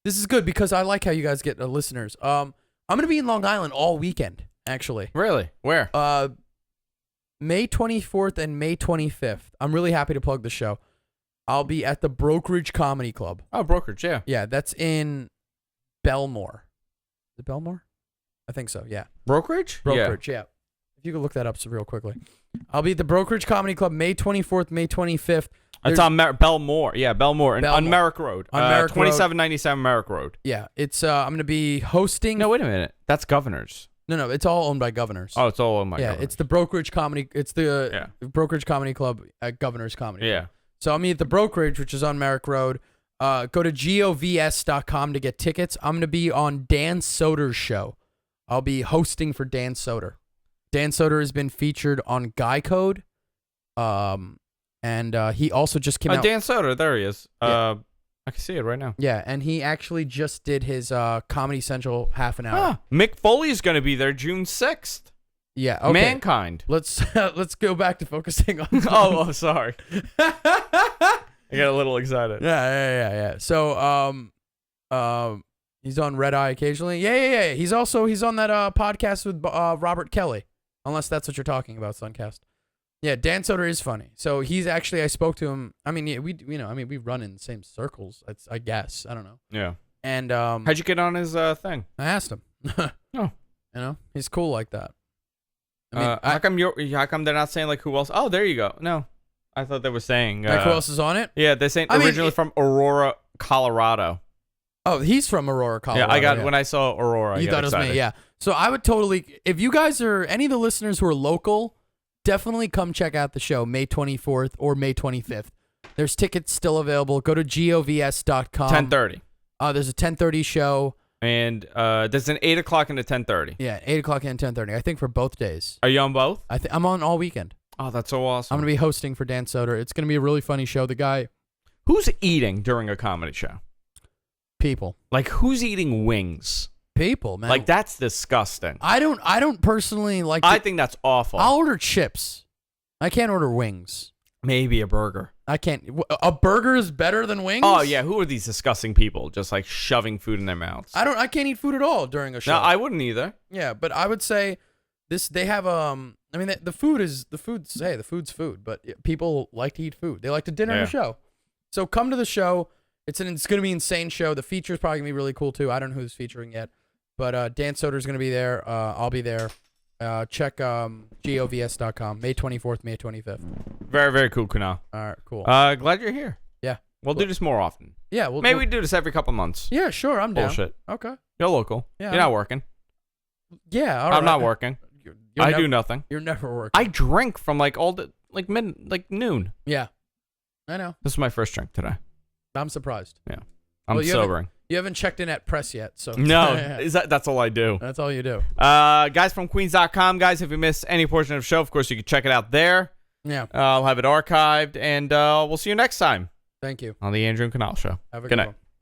This is good because I like how you guys get listeners. I'm gonna be in Long Island all weekend. Actually. Really? Where? May 24th and May 25th. I'm really happy to plug the show. I'll be at the Brokerage Comedy Club. Oh, brokerage. Yeah. Yeah, that's in Belmore. Is it Belmore? I think so, yeah. Brokerage? Brokerage, yeah. If you could look that up real quickly. I'll be at the Brokerage Comedy Club May 24th, May 25th. It's on Belmore. Yeah, Belmore. On Belmore. Merrick Road. On Merrick Road. 2797 Merrick Road. Yeah, it's I'm going to be hosting. No, wait a minute. That's Governors. No, it's all owned by Governors. Oh, it's all on my yeah, Governors. it's the Brokerage Comedy. It's the Yeah. Brokerage Comedy Club at Governors Comedy. Yeah. Club. So I'll meet at the Brokerage, which is on Merrick Road. Go to govs.com to get tickets. I'm going to be on Dan Soder's show. I'll be hosting for Dan Soder. Dan Soder has been featured on Guy Code. And he also just came out. Dan Soder, there he is. Yeah. I can see it right now. Yeah, and he actually just did his Comedy Central half an hour. Ah, Mick Foley's going to be there June 6th. Yeah, okay. Mankind. Let's go back to focusing on. oh, sorry. I got a little excited. Yeah. So, he's on Red Eye occasionally. Yeah. He's on that podcast with Robert Kelly, unless that's what you're talking about, Suncast. Yeah, Dan Soder is funny. So he's actually, I spoke to him. I mean, yeah, we run in the same circles. I guess I don't know. Yeah. And How'd you get on his thing? I asked him. Oh. He's cool like that. I mean, how come they're not saying like who else? Oh, there you go. No, I thought they were saying like who else is on it? Yeah, they're saying I mean, originally from Aurora, Colorado. Oh, he's from Aurora, Colorado. Yeah, I got when I saw Aurora. You I got thought it was excited. me, yeah. So I would totally, if you guys are any of the listeners who are local definitely come check out the show May 24th or May 25th. There's tickets still available. Go to govs.com. 10:30. There's a 10:30 show. And there's an 8 o'clock and a 10:30. Yeah, 8 o'clock and 10:30. I think for both days. Are you on both? I'm on all weekend. Oh, that's so awesome. I'm going to be hosting for Dan Soder. It's going to be a really funny show. The guy... Who's eating during a comedy show? People. Like, who's eating wings? People, man. Like, that's disgusting. I don't personally like... I think that's awful. I'll order chips. I can't order wings. Maybe a burger. I can't... A burger is better than wings? Oh, yeah. Who are these disgusting people just, like, shoving food in their mouths? I can't eat food at all during a show. No, I wouldn't either. Yeah, but I would say they have I mean the food's food, but people like to eat food. They like to dinner the show. So come to the show. It's going to be an insane show. The feature is probably going to be really cool too. I don't know who's featuring yet, but Dan Soder's going to be there. I'll be there. Check govs.com. May 24th, May 25th. Very, very cool, Kunal. All right, cool. Glad you're here. Yeah. We'll do this more often. Yeah, maybe we do this every couple months. Yeah, sure, I'm down. Bullshit. Okay. You're local. Yeah, You're not working. Yeah, all right. I'm not working. I do nothing. You're never working. I drink from like noon. Yeah, I know. This is my first drink today. I'm surprised. Yeah, I'm sobering. You haven't checked in at press yet, so no. That's all I do. That's all you do. Guys from Queens.com, guys. If you missed any portion of the show, of course you can check it out there. Yeah. I'll have it archived, and we'll see you next time. Thank you on the Andrew Kunal Show. Have a good night. One.